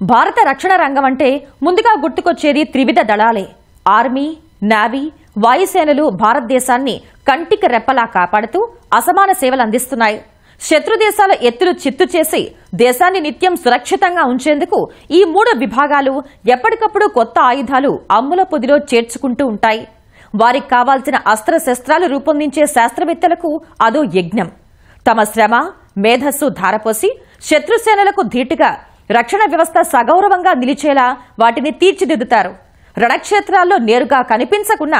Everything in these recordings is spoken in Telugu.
భారత రక్షణ రంగం అంటే ముందుగా గుర్తుకొచ్చేది త్రివిధ దళాలే. ఆర్మీ, నేవీ, వాయుసేనలు భారతదేశాన్ని కంటికి రెప్పలా కాపాడుతూ అసమాన సేవలు అందిస్తున్నాయి. శత్రు దేశాల ఎత్తులు చిత్తు చేసి దేశాన్ని నిత్యం సురక్షితంగా ఉంచేందుకు ఈ మూడు విభాగాలు ఎప్పటికప్పుడు కొత్త ఆయుధాలు అమ్ముల పొదిలో చేర్చుకుంటూ ఉంటాయి. వారికి కావాల్సిన అస్త్రశస్త్రాలు రూపొందించే శాస్త్రవేత్తలకు అదో యజ్ఞం. తమ శ్రమ, మేధస్సు ధారపోసి శత్రుసేనలకు ధీటుగా రక్షణ వ్యవస్థ సగౌరవంగా నిలిచేలా వాటిని తీర్చిదిద్దుతారు. రణక్షేత్రాల్లో నేరుగా కనిపించకున్న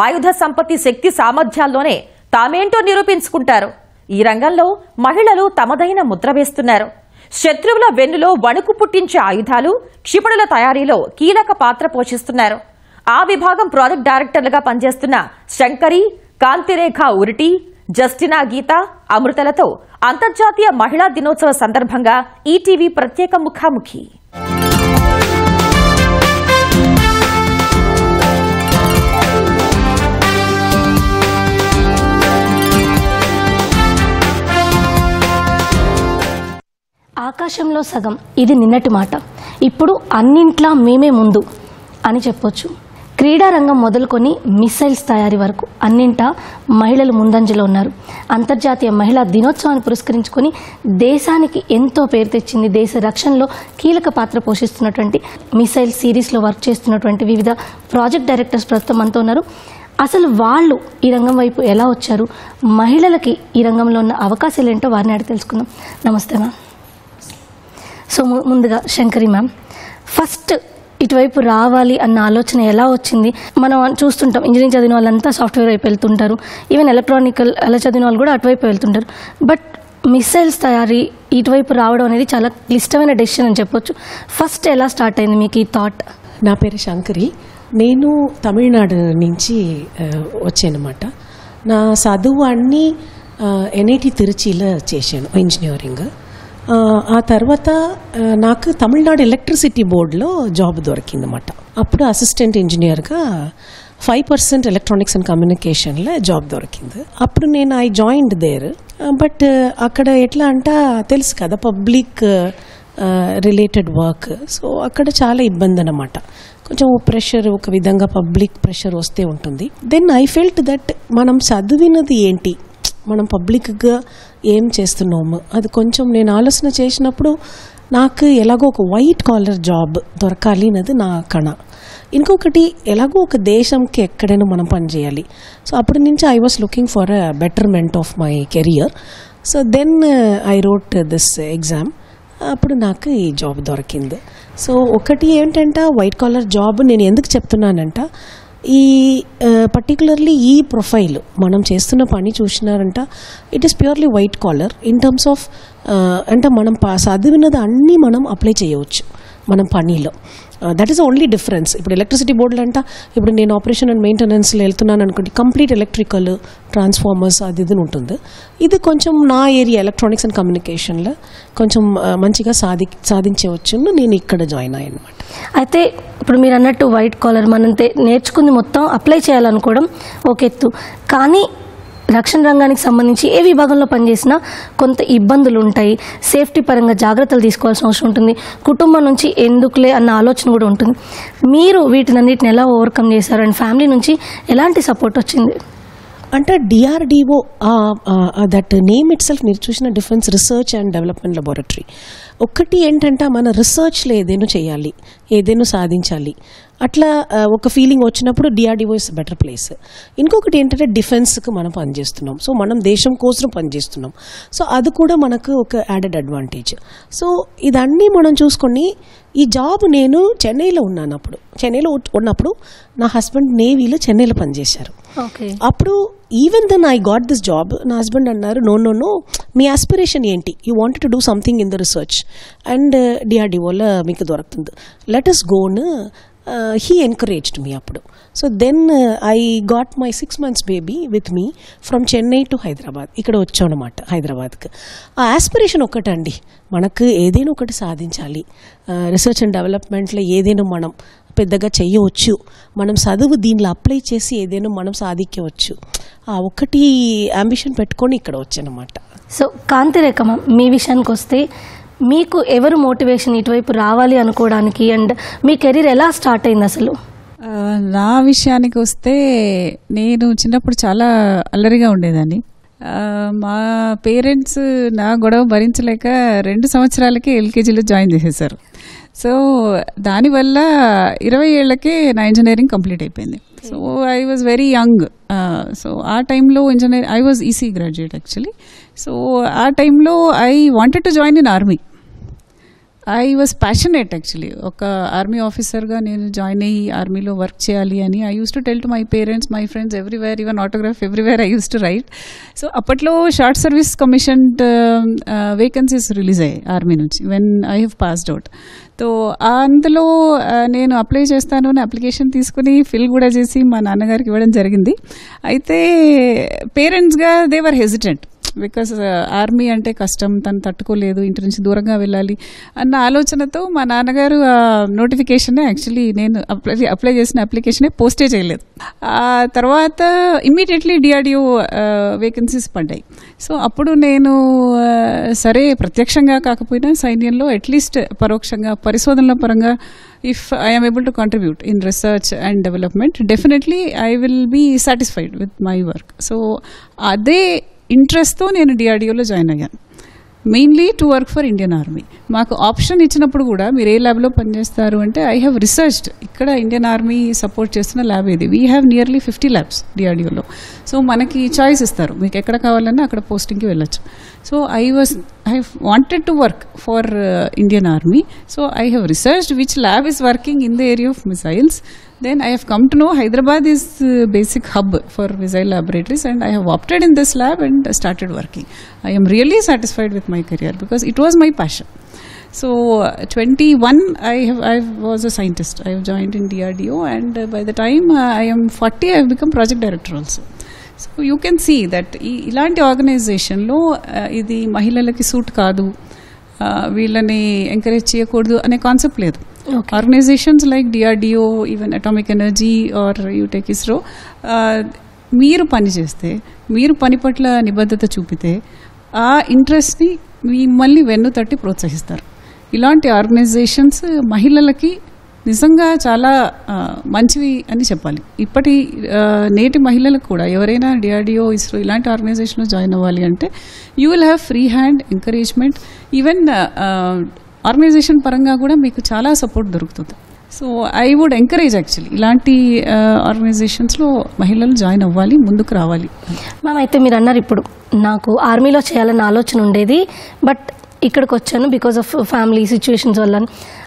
ఆయుధ సంపత్తి శక్తి సామర్థ్యాల్లోనే తామేంటో నిరూపించుకుంటారు. ఈ రంగంలో మహిళలు తమదైన ముద్ర వేస్తున్నారు. శత్రువుల వెన్నులో వణుకు పుట్టించే ఆయుధాలు, క్షిపణుల తయారీలో కీలక పాత్ర పోషిస్తున్నారు. ఆ విభాగం ప్రాజెక్ట్ డైరెక్టర్లుగా పనిచేస్తున్న శంకరి, కాంతిరేఖ ఉరిటి, జస్టినా గీత, అమృతలతో అంతర్జాతీయ మహిళా దినోత్సవ సందర్భంగా ఈటీవీ ప్రత్యేక ముఖాముఖి. ఆకాశంలో సగం ఇది నిన్నటి మాట. ఇప్పుడు అన్నింట్లా మేమే ముందు అని చెప్పొచ్చు. క్రీడా రంగం మొదలుకొని మిసైల్స్ తయారీ వరకు అన్నింటా మహిళలు ముందంజలో ఉన్నారు. అంతర్జాతీయ మహిళా దినోత్సవాన్ని పురస్కరించుకొని దేశానికి ఎంతో పేరు తెచ్చింది, దేశ రక్షణలో కీలక పాత్ర పోషిస్తున్నటువంటి మిసైల్ సిరీస్లో వర్క్ చేస్తున్నటువంటి వివిధ ప్రాజెక్ట్ డైరెక్టర్స్ ప్రస్తుతం మనతో ఉన్నారు. అసలు వాళ్ళు ఈ రంగం వైపు ఎలా వచ్చారు, మహిళలకి ఈ రంగంలో ఉన్న అవకాశాలు ఏంటో వారిని అడిగి తెలుసుకుందాం. నమస్తే మ్యామ్. సో ముందుగా శంకరి మ్యామ్, ఫస్ట్ ఇటువైపు రావాలి అన్న ఆలోచన ఎలా వచ్చింది? మనం చూస్తుంటాం ఇంజనీరింగ్ చదివిన వాళ్ళంతా సాఫ్ట్వేర్ వైపు వెళ్తుంటారు, ఈవెన్ ఎలక్ట్రానికల్ అలా చదివిన వాళ్ళు కూడా అటువైపు వెళ్తుంటారు. బట్ మిసైల్స్ తయారీ ఇటువైపు రావడం అనేది చాలా క్లిష్టమైన డెసిషన్ అని చెప్పొచ్చు. ఫస్ట్ ఎలా స్టార్ట్ అయింది మీకు ఈ థాట్? నా పేరు శంకరి. నేను తమిళనాడు నుంచి వచ్చానమాట. నా చదువు అన్నీ ఎన్ఐటి తిరుచిలో చేశాను ఇంజనీరింగ్. ఆ తర్వాత నాకు తమిళనాడు ఎలక్ట్రిసిటీ బోర్డులో జాబ్ దొరికిందన్నమాట. అప్పుడు అసిస్టెంట్ ఇంజనీర్గా 5% ఎలక్ట్రానిక్స్ అండ్ కమ్యూనికేషన్లో జాబ్ దొరికింది. అప్పుడు నేను ఐ జాయిన్డ్ దేర్. బట్ అక్కడ ఎట్లా అంటే తెలుసు కదా, పబ్లిక్ రిలేటెడ్ వర్క్. సో అక్కడ చాలా ఇబ్బంది అన్నమాట. కొంచెం ప్రెషర్, ఒక విధంగా పబ్లిక్ ప్రెషర్ వస్తే ఉంటుంది. దెన్ ఐ ఫెల్ట్ దట్ మనం చదివినది ఏంటి, మనం పబ్లిక్గా ఏం చేస్తున్నాము, అది కొంచెం నేను ఆలోచన చేసినప్పుడు నాకు ఎలాగో ఒక వైట్ కాలర్ జాబ్ దొరకాలి అన్నది నా కణ. ఇంకొకటి ఎలాగో ఒక దేశంకి ఎక్కడైనా మనం పనిచేయాలి. సో అప్పటి నుంచి I was looking for a betterment of my career. So then I wrote this exam. అప్పుడు నాకు ఈ జాబ్ దొరికింది. సో ఒకటి ఏంటంటే వైట్ కాలర్ జాబ్ నేను ఎందుకు చెప్తున్నానంట, ఈ పర్టికులర్లీ ఈ ప్రొఫైల్ మనం చేస్తున్న పని చూసినారంట, it is purely white collar in terms of అంటే మనం చదివినది అన్నీ మనం అప్లై చేయవచ్చు మనం పనిలో. That is only difference. ఇప్పుడు ఎలక్ట్రిసిటీ బోర్డులు అంట, ఇప్పుడు నేను ఆపరేషన్ అండ్ మెయింటెనెన్స్లో వెళ్తున్నాను అనుకోండి, కంప్లీట్ ఎలక్ట్రికల్ ట్రాన్స్ఫార్మర్స్ అది ఇది ఉంటుంది. ఇది కొంచెం నా ఏరియా ఎలక్ట్రానిక్స్ అండ్ కమ్యూనికేషన్లో కొంచెం మంచిగా సాధించవచ్చు. నేను ఇక్కడ జాయిన్ అయ్యాను అనమాట. అయితే ఇప్పుడు మీరు అన్నట్టు వైట్ కాలర్ మనంతే నేర్చుకుంది మొత్తం అప్లై చేయాలనుకోవడం ఒక ఎత్తు, కానీ రక్షణ రంగానికి సంబంధించి ఏ విభాగంలో పనిచేసినా కొంత ఇబ్బందులు ఉంటాయి, సేఫ్టీ పరంగా జాగ్రత్తలు తీసుకోవాల్సిన అవసరం ఉంటుంది, కుటుంబం నుంచి ఎందుకులే అన్న ఆలోచన కూడా ఉంటుంది. మీరు వీటినన్నిటిని ఎలా ఓవర్కమ్ చేశారు అండ్ ఫ్యామిలీ నుంచి ఎలాంటి సపోర్ట్ వచ్చింది? అంటే DRDO that name it self మీరు చూసిన defence research and development laboratory. ఒకటి ఏంటంటే మన రీసెర్చ్లో ఏదైనా చేయాలి, ఏదైనా సాధించాలి, అట్లా ఒక ఫీలింగ్ వచ్చినప్పుడు డిఆర్డిఓ ఇస్ బెటర్ ప్లేస్. ఇంకొకటి ఏంటంటే డిఫెన్స్కి మనం పనిచేస్తున్నాం, సో మనం దేశం కోసం పనిచేస్తున్నాం. సో అది కూడా మనకు ఒక యాడెడ్ అడ్వాంటేజ్. సో ఇదన్నీ మనం చూసుకొని ఈ జాబ్ నేను చెన్నైలో ఉన్నాను. చెన్నైలో ఉన్నప్పుడు నా హస్బెండ్ నేవీలో చెన్నైలో పనిచేశారు. అప్పుడు even then I got this job. నా హస్బెండ్ అన్నారు, నో మీ ఆస్పిరేషన్ ఏంటి, you wanted to do something in the research and డిఆర్డిఓలో మీకు దొరుకుతుంది, let us go. He encouraged me appudu. So then I got my 6 months baby with me from Chennai to Hyderabad. ikkada vachanu anamata Hyderabad ku. Aa aspiration okatandi, manaku edaina okati sadhinchali, research and development lo edaina manam పెద్దగా చేయవచ్చు, మనం చదువు దీనిలో అప్లై చేసి ఏదైనా మనం సాధించవచ్చు, ఆ ఒకటి అంబిషన్ పెట్టుకొని ఇక్కడ వచ్చానమాట. సో కాంతిరేఖ మీ విషయానికి వస్తే మీకు ఎవరు మోటివేషన్ ఇటువైపు రావాలి అనుకోవడానికి, అండ్ మీ కెరీర్ ఎలా స్టార్ట్ అయింది అసలు? నా విషయానికి వస్తే నేను చిన్నప్పుడు చాలా అల్లరిగా ఉండేదాన్ని. మా పేరెంట్స్ నా గొడవ భరించలేక 2 సంవత్సరాలకే ఎల్కేజీలో జాయిన్ చేసేసారు. సో దానివల్ల 20 ఏళ్లకే నా ఇంజనీరింగ్ కంప్లీట్ అయిపోయింది. So I was very young. So ఆ టైంలో I was EC graduate actually. So ఆ టైంలో I wanted to join in army. I was passionate actually. ఒక ఆర్మీ ఆఫీసర్గా నేను జాయిన్ అయ్యి ఆర్మీలో వర్క్ చేయాలి అని I use to tell to my parents, my friends, everywhere, even autograph everywhere I use to write. So అప్పట్లో short service commission vacancies release అయ్యాయి ఆర్మీ నుంచి when I have passed out. So అందులో నేను అప్లై చేస్తాను అని అప్లికేషన్ తీసుకుని ఫిల్ కూడా చేసి మా నాన్నగారికి ఇవ్వడం జరిగింది. అయితే పేరెంట్స్గా they were hesitant because army అంటే కష్టం, తను తట్టుకోలేదు, ఇంటి నుంచి దూరంగా వెళ్ళాలి అన్న ఆలోచనతో మా నాన్నగారు ఆ నోటిఫికేషన్ యాక్చువల్లీ నేను అప్లై చేసిన అప్లికేషనే పోస్టే చేయలేదు. ఆ తర్వాత ఇమ్మీడియట్లీ డిఆర్డిఓ వేకెన్సీస్ పడ్డాయి. సో అప్పుడు నేను సరే ప్రత్యక్షంగా కాకపోయినా సైన్యంలో అట్లీస్ట్ పరోక్షంగా పరిశోధనల పరంగా if I am able to contribute in research and development, definitely I will be satisfied with my work. So అదే ఇంట్రెస్ట్తో నేను డిఆర్డిఓలో జాయిన్ అయ్యాను, mainly to work for Indian army. మాకు ఆప్షన్ ఇచ్చినప్పుడు కూడా మీరు ఏ ల్యాబ్లో పనిచేస్తారు అంటే ఐ హ్యావ్ రిసర్చ్డ్ ఇక్కడ ఇండియన్ ఆర్మీ సపోర్ట్ చేస్తున్న ల్యాబ్ ఇది. వీ హ్యావ్ నియర్లీ 50 ల్యాబ్స్ డిఆర్డిఓలో. సో మనకి చాయిస్ ఇస్తారు, మీకు ఎక్కడ కావాలన్నా అక్కడ పోస్టింగ్కి వెళ్ళొచ్చు. So I wanted to work for Indian army. So I have researched which lab is working in the area of missiles. Then I have come to know Hyderabad is basic hub for missile laboratories, and I have opted in this lab and started working. I am really satisfied with my career because it was my passion. So 21 I was a scientist. I have joined in DRDO, and by the time I am 40 I have become project director also. So you can see that ilanti organization lo idi mahilalaki suit kaadu, వీళ్ళని ఎంకరేజ్ చేయకూడదు అనే కాన్సెప్ట్ లేదు. Organizations like DRDO, even atomic energy or యూటెక్ ఇస్రో, మీరు పని చేస్తే, మీరు పని పట్ల నిబద్ధత చూపితే ఆ ఇంట్రెస్ట్ని మిమ్మల్ని వెన్ను తట్టి ప్రోత్సహిస్తారు. ఇలాంటి ఆర్గనైజేషన్స్ మహిళలకి నిజంగా చాలా మంచివి అని చెప్పాలి. ఇప్పటి నేటి మహిళలకు కూడా ఎవరైనా డిఆర్డిఓ, ఇస్రో ఇలాంటి ఆర్గనైజేషన్లో జాయిన్ అవ్వాలి అంటే you will have free hand encouragement. Even organization పరంగా కూడా మీకు చాలా సపోర్ట్ దొరుకుతుంది. So I would encourage actually ఇలాంటి ఆర్గనైజేషన్స్లో మహిళలు జాయిన్ అవ్వాలి, ముందుకు రావాలి. మ్యామ్, అయితే మీరు అన్నారు ఇప్పుడు నాకు ఆర్మీలో చేయాలన్న ఆలోచన ఉండేది, బట్ ఇక్కడికి వచ్చాను బికాజ్ ఆఫ్ ఫ్యామిలీ సిచ్యువేషన్స్ వల్ల.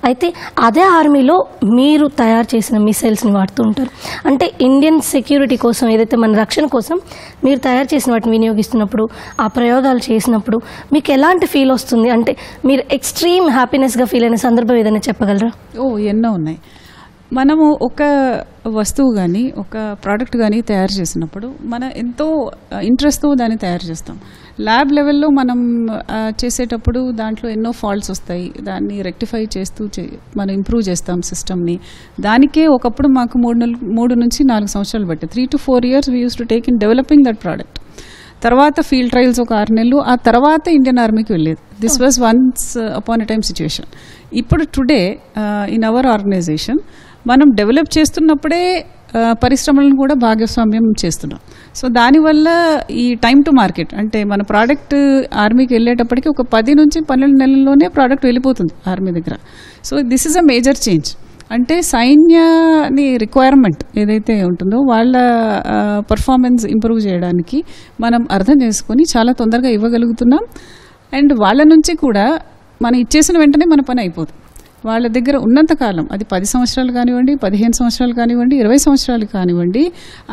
అయితే అదే ఆర్మీలో మీరు తయారు చేసిన మిసైల్స్ని వాడుతూ ఉంటారు. అంటే ఇండియన్ సెక్యూరిటీ కోసం, ఏదైతే మన రక్షణ కోసం మీరు తయారు చేసిన వాటిని వినియోగిస్తున్నప్పుడు, ఆ ప్రయోగాలు చేసినప్పుడు మీకు ఎలాంటి ఫీల్ వస్తుంది? అంటే మీరు ఎక్స్ట్రీమ్ హ్యాపీనెస్గా ఫీల్ అయిన సందర్భం ఏదైనా చెప్పగలరా? ఎన్నో ఉన్నాయి. మనము ఒక వస్తువు కానీ ఒక ప్రోడక్ట్ కానీ తయారు చేసినప్పుడు మన ఎంతో ఇంట్రెస్ట్తో దాన్ని తయారు చేస్తాం. ల్యాబ్ లెవెల్లో మనం చేసేటప్పుడు దాంట్లో ఎన్నో ఫాల్ట్స్ వస్తాయి, దాన్ని రెక్టిఫై చేస్తూ మనం ఇంప్రూవ్ చేస్తాం సిస్టమ్ని. దానికే ఒకప్పుడు మాకు 3 నుంచి 4 సంవత్సరాలు బట్టి 3 to 4 years we use to take in developing that product. తర్వాత ఫీల్డ్ ట్రయల్స్ ఒక 6 నెలలు, ఆ తర్వాత ఇండియన్ ఆర్మీకి వెళ్ళేది. This was once upon a time situation. ఇప్పుడు టుడే ఇన్ అవర్ ఆర్గనైజేషన్ మనం డెవలప్ చేస్తున్నప్పుడే పరిశ్రమలను కూడా భాగస్వామ్యం చేస్తున్నాం. సో దానివల్ల ఈ టైం టు మార్కెట్, అంటే మన ప్రోడక్ట్ ఆర్మీకి వెళ్ళేటప్పటికి ఒక 10 నుంచి 12 నెలల్లోనే ప్రోడక్ట్ వెళ్ళిపోతుంది ఆర్మీ దగ్గర. So this is a major change. అంటే సైన్యాని రిక్వైర్మెంట్ ఏదైతే ఉంటుందో వాళ్ళ పర్ఫార్మెన్స్ ఇంప్రూవ్ చేయడానికి మనం అర్థం చేసుకొని చాలా తొందరగా ఇవ్వగలుగుతున్నాం. అండ్ వాళ్ళ నుంచి కూడా మనం ఇచ్చేసిన వెంటనే మన పని అయిపోతుంది. వాళ్ళ దగ్గర ఉన్నంతకాలం, అది 10 సంవత్సరాలు కానివ్వండి, 15 సంవత్సరాలు కానివ్వండి, 20 సంవత్సరాలు కానివ్వండి,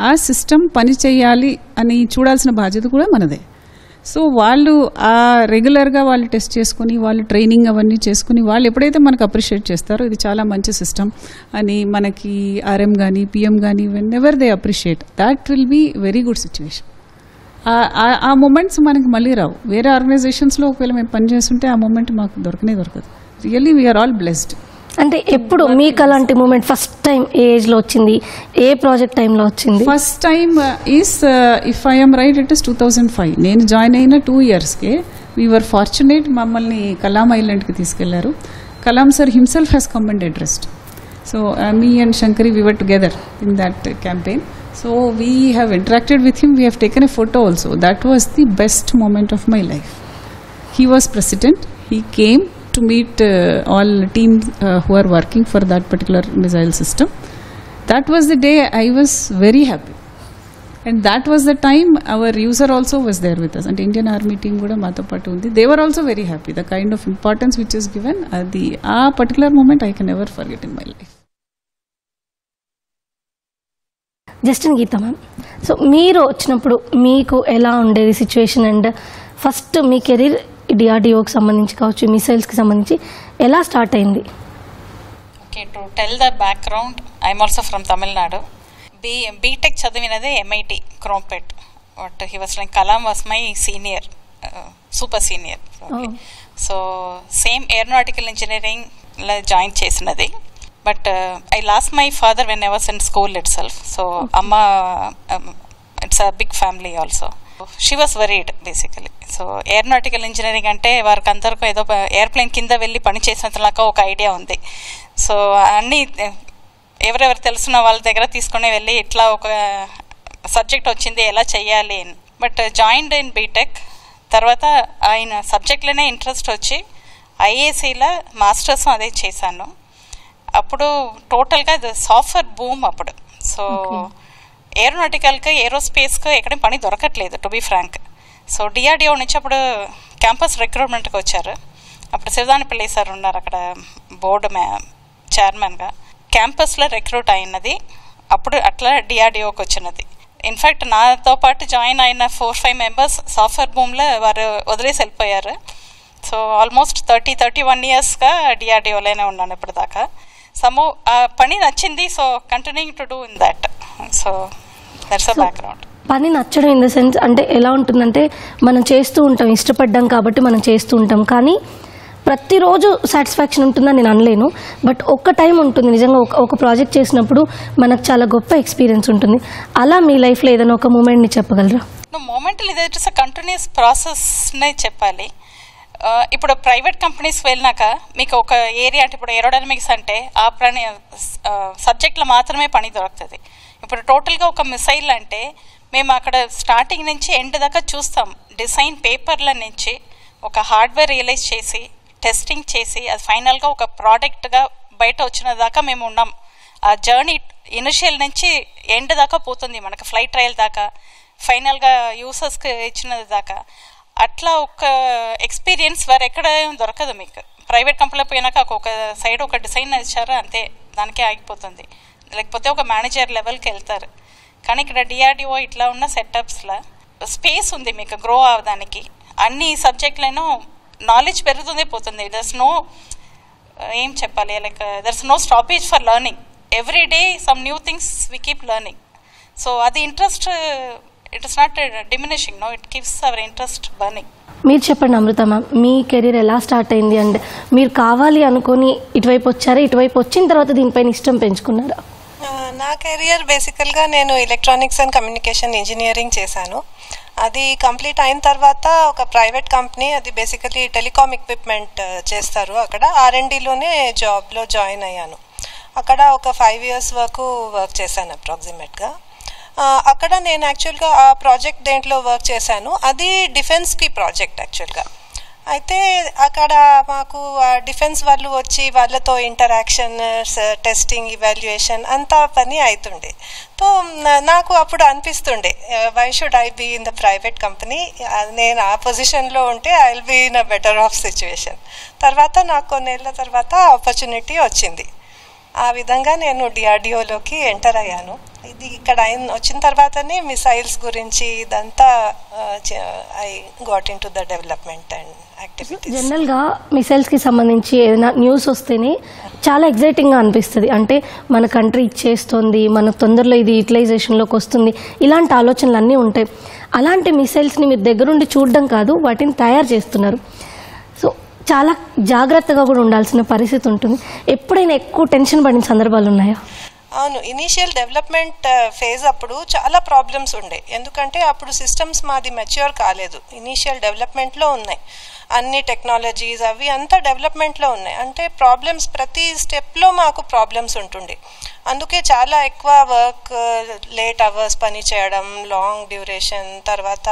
ఆ సిస్టమ్ పని చేయాలి అని చూడాల్సిన బాధ్యత కూడా మనదే. సో వాళ్ళు రెగ్యులర్గా వాళ్ళు టెస్ట్ చేసుకుని, వాళ్ళు ట్రైనింగ్ అవన్నీ చేసుకుని, వాళ్ళు ఎప్పుడైతే మనకు అప్రిషియేట్ చేస్తారో ఇది చాలా మంచి సిస్టమ్ అని మనకి ఆర్ఎం కానీ పిఎం కానీ whenever they appreciate, that will be very good situation. ఆ మూమెంట్స్ మనకి మళ్ళీ రావు. వేరే ఆర్గనైజేషన్స్లో ఒకవేళ మేము పని చేస్తుంటే ఆ మూమెంట్ మాకు దొరకదు. Really we are all blessed. అంటే ఎప్పుడు మీకు అలాంటి మూమెంట్ ఫస్ట్ టైం ఏ ఏజ్లో వచ్చింది, ఏ ప్రాజెక్ట్ టైంలో వచ్చింది? First time is if I'm right it is 2005. నేను జాయిన్ అయిన 2 yearsకే వీ వర్ ఫార్చునేట్, మమ్మల్ని కలాం ఐలాండ్కి తీసుకెళ్లారు. Kalam sir himself has come and addressed. So me and Shankari, we were together in that campaign. So we have interacted with him. We have taken a photo also. That was the best moment of my life. He was president. He came to meet all teams who are working for that particular missile system. That was the day I was very happy. And that was the time our user also was there with us. And Indian Army team kuda mato patu undi. They were also very happy. The kind of importance which is given, a particular moment I can never forget in my life. జస్టిన్ గీత మ్యామ్, సో మీరు వచ్చినప్పుడు మీకు ఎలా ఉండేది సిచ్యువేషన్? అండ్ ఫస్ట్ మీ కెరీర్ డిఆర్డిఓకి సంబంధించి కావచ్చు, మిసైల్స్కి సంబంధించి ఎలా స్టార్ట్ అయింది? Okay, to tell the background, I'm also from Tamil Nadu. BTech చదివినదే MIT Chromepet. But he was like Kalam was my senior, super senior. So same aeronautical ఇంజనీరింగ్లో జాయిన్ చేసినది. But I lost my father when I was in school itself. So Amma, it's a big family also. She was worried basically. So aeronautical engineering ante varku andarku edo airplane kinda velli pani chesinatlaga oka idea undi. So anni ఎవరెవరు తెలుసున్న వాళ్ళ దగ్గర తీసుకుని వెళ్ళి ఇట్లా ఒక సబ్జెక్ట్ వచ్చింది ఎలా చెయ్యాలి అని. బట్ జాయిన్డ్ ఇన్ బీటెక్ తర్వాత ఆయన సబ్జెక్ట్లోనే ఇంట్రెస్ట్ వచ్చి IACలో మాస్టర్స్ అదే చేశాను. అప్పుడు టోటల్గా సాఫ్ట్వేర్ బూమ్ అప్పుడు. సో ఏరోనాటికల్కి ఏరోస్పేస్కి ఎక్కడ పని దొరకట్లేదు to be frank. So DRDO నుంచి అప్పుడు క్యాంపస్ రిక్రూట్మెంట్కి వచ్చారు. అప్పుడు శివదానిపల్లి సార్ ఉన్నారు అక్కడ బోర్డు చైర్మన్గా. క్యాంపస్లో రిక్రూట్ అయినది అప్పుడు అట్లా డిఆర్డిఓకి వచ్చినది. ఇన్ఫ్యాక్ట్ నాతో పాటు జాయిన్ అయిన 4-5 మెంబర్స్ సాఫ్ట్వేర్ బూమ్లో వారు వదిలేసి వెళ్ళిపోయారు. సో ఆల్మోస్ట్ 30-31 ఇయర్స్గా డిఆర్డిఓలోనే ఉన్నాను ఇప్పుడు దాకా. సమ్ ఆ పని నచ్చింది, so continuing to do in that. So that's a background. పని నచ్చడం ఇన్ ద సెన్స్ అంటే ఎలా ఉంటుందంటే, మనం చేస్తూ ఉంటాం, ఇష్టపడ్డాం కాబట్టి మనం చేస్తూ ఉంటాం, కానీ ప్రతిరోజు సాటిస్ఫాక్షన్ ఉంటుందని నేను అనలేను. బట్ ఒక్క టైం ఉంటుంది నిజంగా, ఒక ప్రాజెక్ట్ చేసినప్పుడు మనకు చాలా గొప్ప ఎక్స్పీరియన్స్ ఉంటుంది. అలా మీ లైఫ్లో ఏదైనా ఒక మూమెంట్ని చెప్పగలరా? మూమెంట్ ఇది ఇట్స్ అ కంటిన్యూస్ ప్రాసెస్నే చెప్పాలి. ఇప్పుడు ప్రైవేట్ కంపెనీస్ వెళ్ళినాక మీకు ఒక ఏరియా అంటే ఇప్పుడు ఏరోడైనమిక్స్ అంటే ఆ పని సబ్జెక్ట్లో మాత్రమే పని దొరుకుతుంది. ఇప్పుడు టోటల్గా ఒక మిసైల్ అంటే మేము అక్కడ స్టార్టింగ్ నుంచి ఎండ్ దాకా చూస్తాం. డిజైన్ పేపర్ల నుంచి ఒక హార్డ్వేర్ రియలైజ్ చేసి టెస్టింగ్ చేసి అది ఫైనల్గా ఒక ప్రోడక్ట్గా బయట వచ్చిన దాకా మేము ఉన్నాం. ఆ జర్నీ ఇనిషియల్ నుంచి ఎండ్ దాకా పోతుంది మనకు, ఫ్లైట్ ట్రయల్ దాకా, ఫైనల్గా యూసర్స్కి ఇచ్చినది దాకా. అట్లా ఒక ఎక్స్పీరియన్స్ వేరే ఎక్కడ దొరకదు మీకు. ప్రైవేట్ కంపెనీలో పోయినాక ఒక సైడ్ ఒక డిజైన్ ఇచ్చారు అంతే, దానికే ఆగిపోతుంది, లేకపోతే ఒక మేనేజర్ లెవెల్కి వెళ్తారు. కానీ ఇక్కడ డిఆర్డిఓ ఇట్లా ఉన్న సెటప్స్లో స్పేస్ ఉంది మీకు గ్రో అవ్వడానికి. అన్ని సబ్జెక్టులను నాలెడ్జ్ పెరుగుతుందే పోతుంది. దర్స్ నో ఏం చెప్పాలి, like there's no stoppage for learning. Every day some new things we keep learning. So అది interest, it is not diminishing, no, it keeps our interest burning. మీరు చెప్పండి అమృత మ్యామ్, మీ కెరీర్ ఎలా స్టార్ట్ అయింది? అండ్ మీరు కావాలి అనుకొని ఇటువైపు వచ్చారా, ఇటువైపు వచ్చిన తర్వాత దీనిపైన ఇష్టం పెంచుకున్నారా? నా కెరియర్ బేసికల్గా నేను ఎలక్ట్రానిక్స్ అండ్ కమ్యూనికేషన్ ఇంజనీరింగ్ చేశాను. అది కంప్లీట్ అయిన తర్వాత ఒక ప్రైవేట్ కంపెనీ, అది బేసికలీ టెలికామ్ ఎక్విప్మెంట్ చేస్తారు, అక్కడ R&Dలోనే జాబ్లో జాయిన్ అయ్యాను. అక్కడ ఒక 5 years వరకు వర్క్ చేశాను అప్రాక్సిమేట్గా. అక్కడ నేను యాక్చువల్గా ఆ ప్రాజెక్ట్ దేంట్లో వర్క్ చేశాను, అది డిఫెన్స్కి ప్రాజెక్ట్ యాక్చువల్గా. అయితే అక్కడ మాకు డిఫెన్స్ వాళ్ళు వచ్చి వాళ్ళతో ఇంటరాక్షన్, టెస్టింగ్, ఇవాల్యుయేషన్ అంతా పని అవుతుండే. సో నాకు అప్పుడు అనిపిస్తుండే, why should I be in the private company, నేను ఆ పొజిషన్లో ఉంటే I will be in a better off situation. తర్వాత నాకు కొన్నేళ్ల తర్వాత ఆపర్చునిటీ వచ్చింది. ఆ విధంగా నేను డిఆర్డిఓలోకి ఎంటర్ అయ్యాను. ఇది ఇక్కడ వచ్చిన తర్వాతనే మిసైల్స్ గురించి ఇదంతా I got in to the development and activities. జనరల్గా మిసైల్స్కి సంబంధించి ఏదైనా న్యూస్ వస్తేనే చాలా ఎగ్జైటింగ్గా అనిపిస్తుంది. అంటే మన కంట్రీ ఇచ్చేస్తుంది, మనకు తొందరలో ఇది యూటిలైజేషన్లోకి వస్తుంది, ఇలాంటి ఆలోచనలు అన్నీ ఉంటాయి. అలాంటి మిసైల్స్ని మీరు దగ్గరుండి చూడడం కాదు, వాటిని తయారు చేస్తున్నారు. సో చాలా జాగ్రత్తగా కూడా ఉండాల్సిన పరిస్థితి ఉంటుంది. ఎప్పుడైనా ఎక్కువ టెన్షన్ పడిన సందర్భాలు ఉన్నాయా? అవును, ఇనీషియల్ డెవలప్మెంట్ ఫేజ్ అప్పుడు చాలా ప్రాబ్లమ్స్ ఉండే. ఎందుకంటే అప్పుడు సిస్టమ్స్ మాది మెచ్యూర్ కాలేదు, ఇనీషియల్ డెవలప్మెంట్లో ఉన్నాయి. అన్ని టెక్నాలజీస్ అవి అంతా డెవలప్మెంట్లో ఉన్నాయి. అంటే ప్రాబ్లమ్స్ ప్రతి స్టెప్లో మాకు ప్రాబ్లమ్స్ ఉంటుండే. అందుకే చాలా ఎక్కువ వర్క్, లేట్ అవర్స్ పని చేయడం, లాంగ్ డ్యూరేషన్, తర్వాత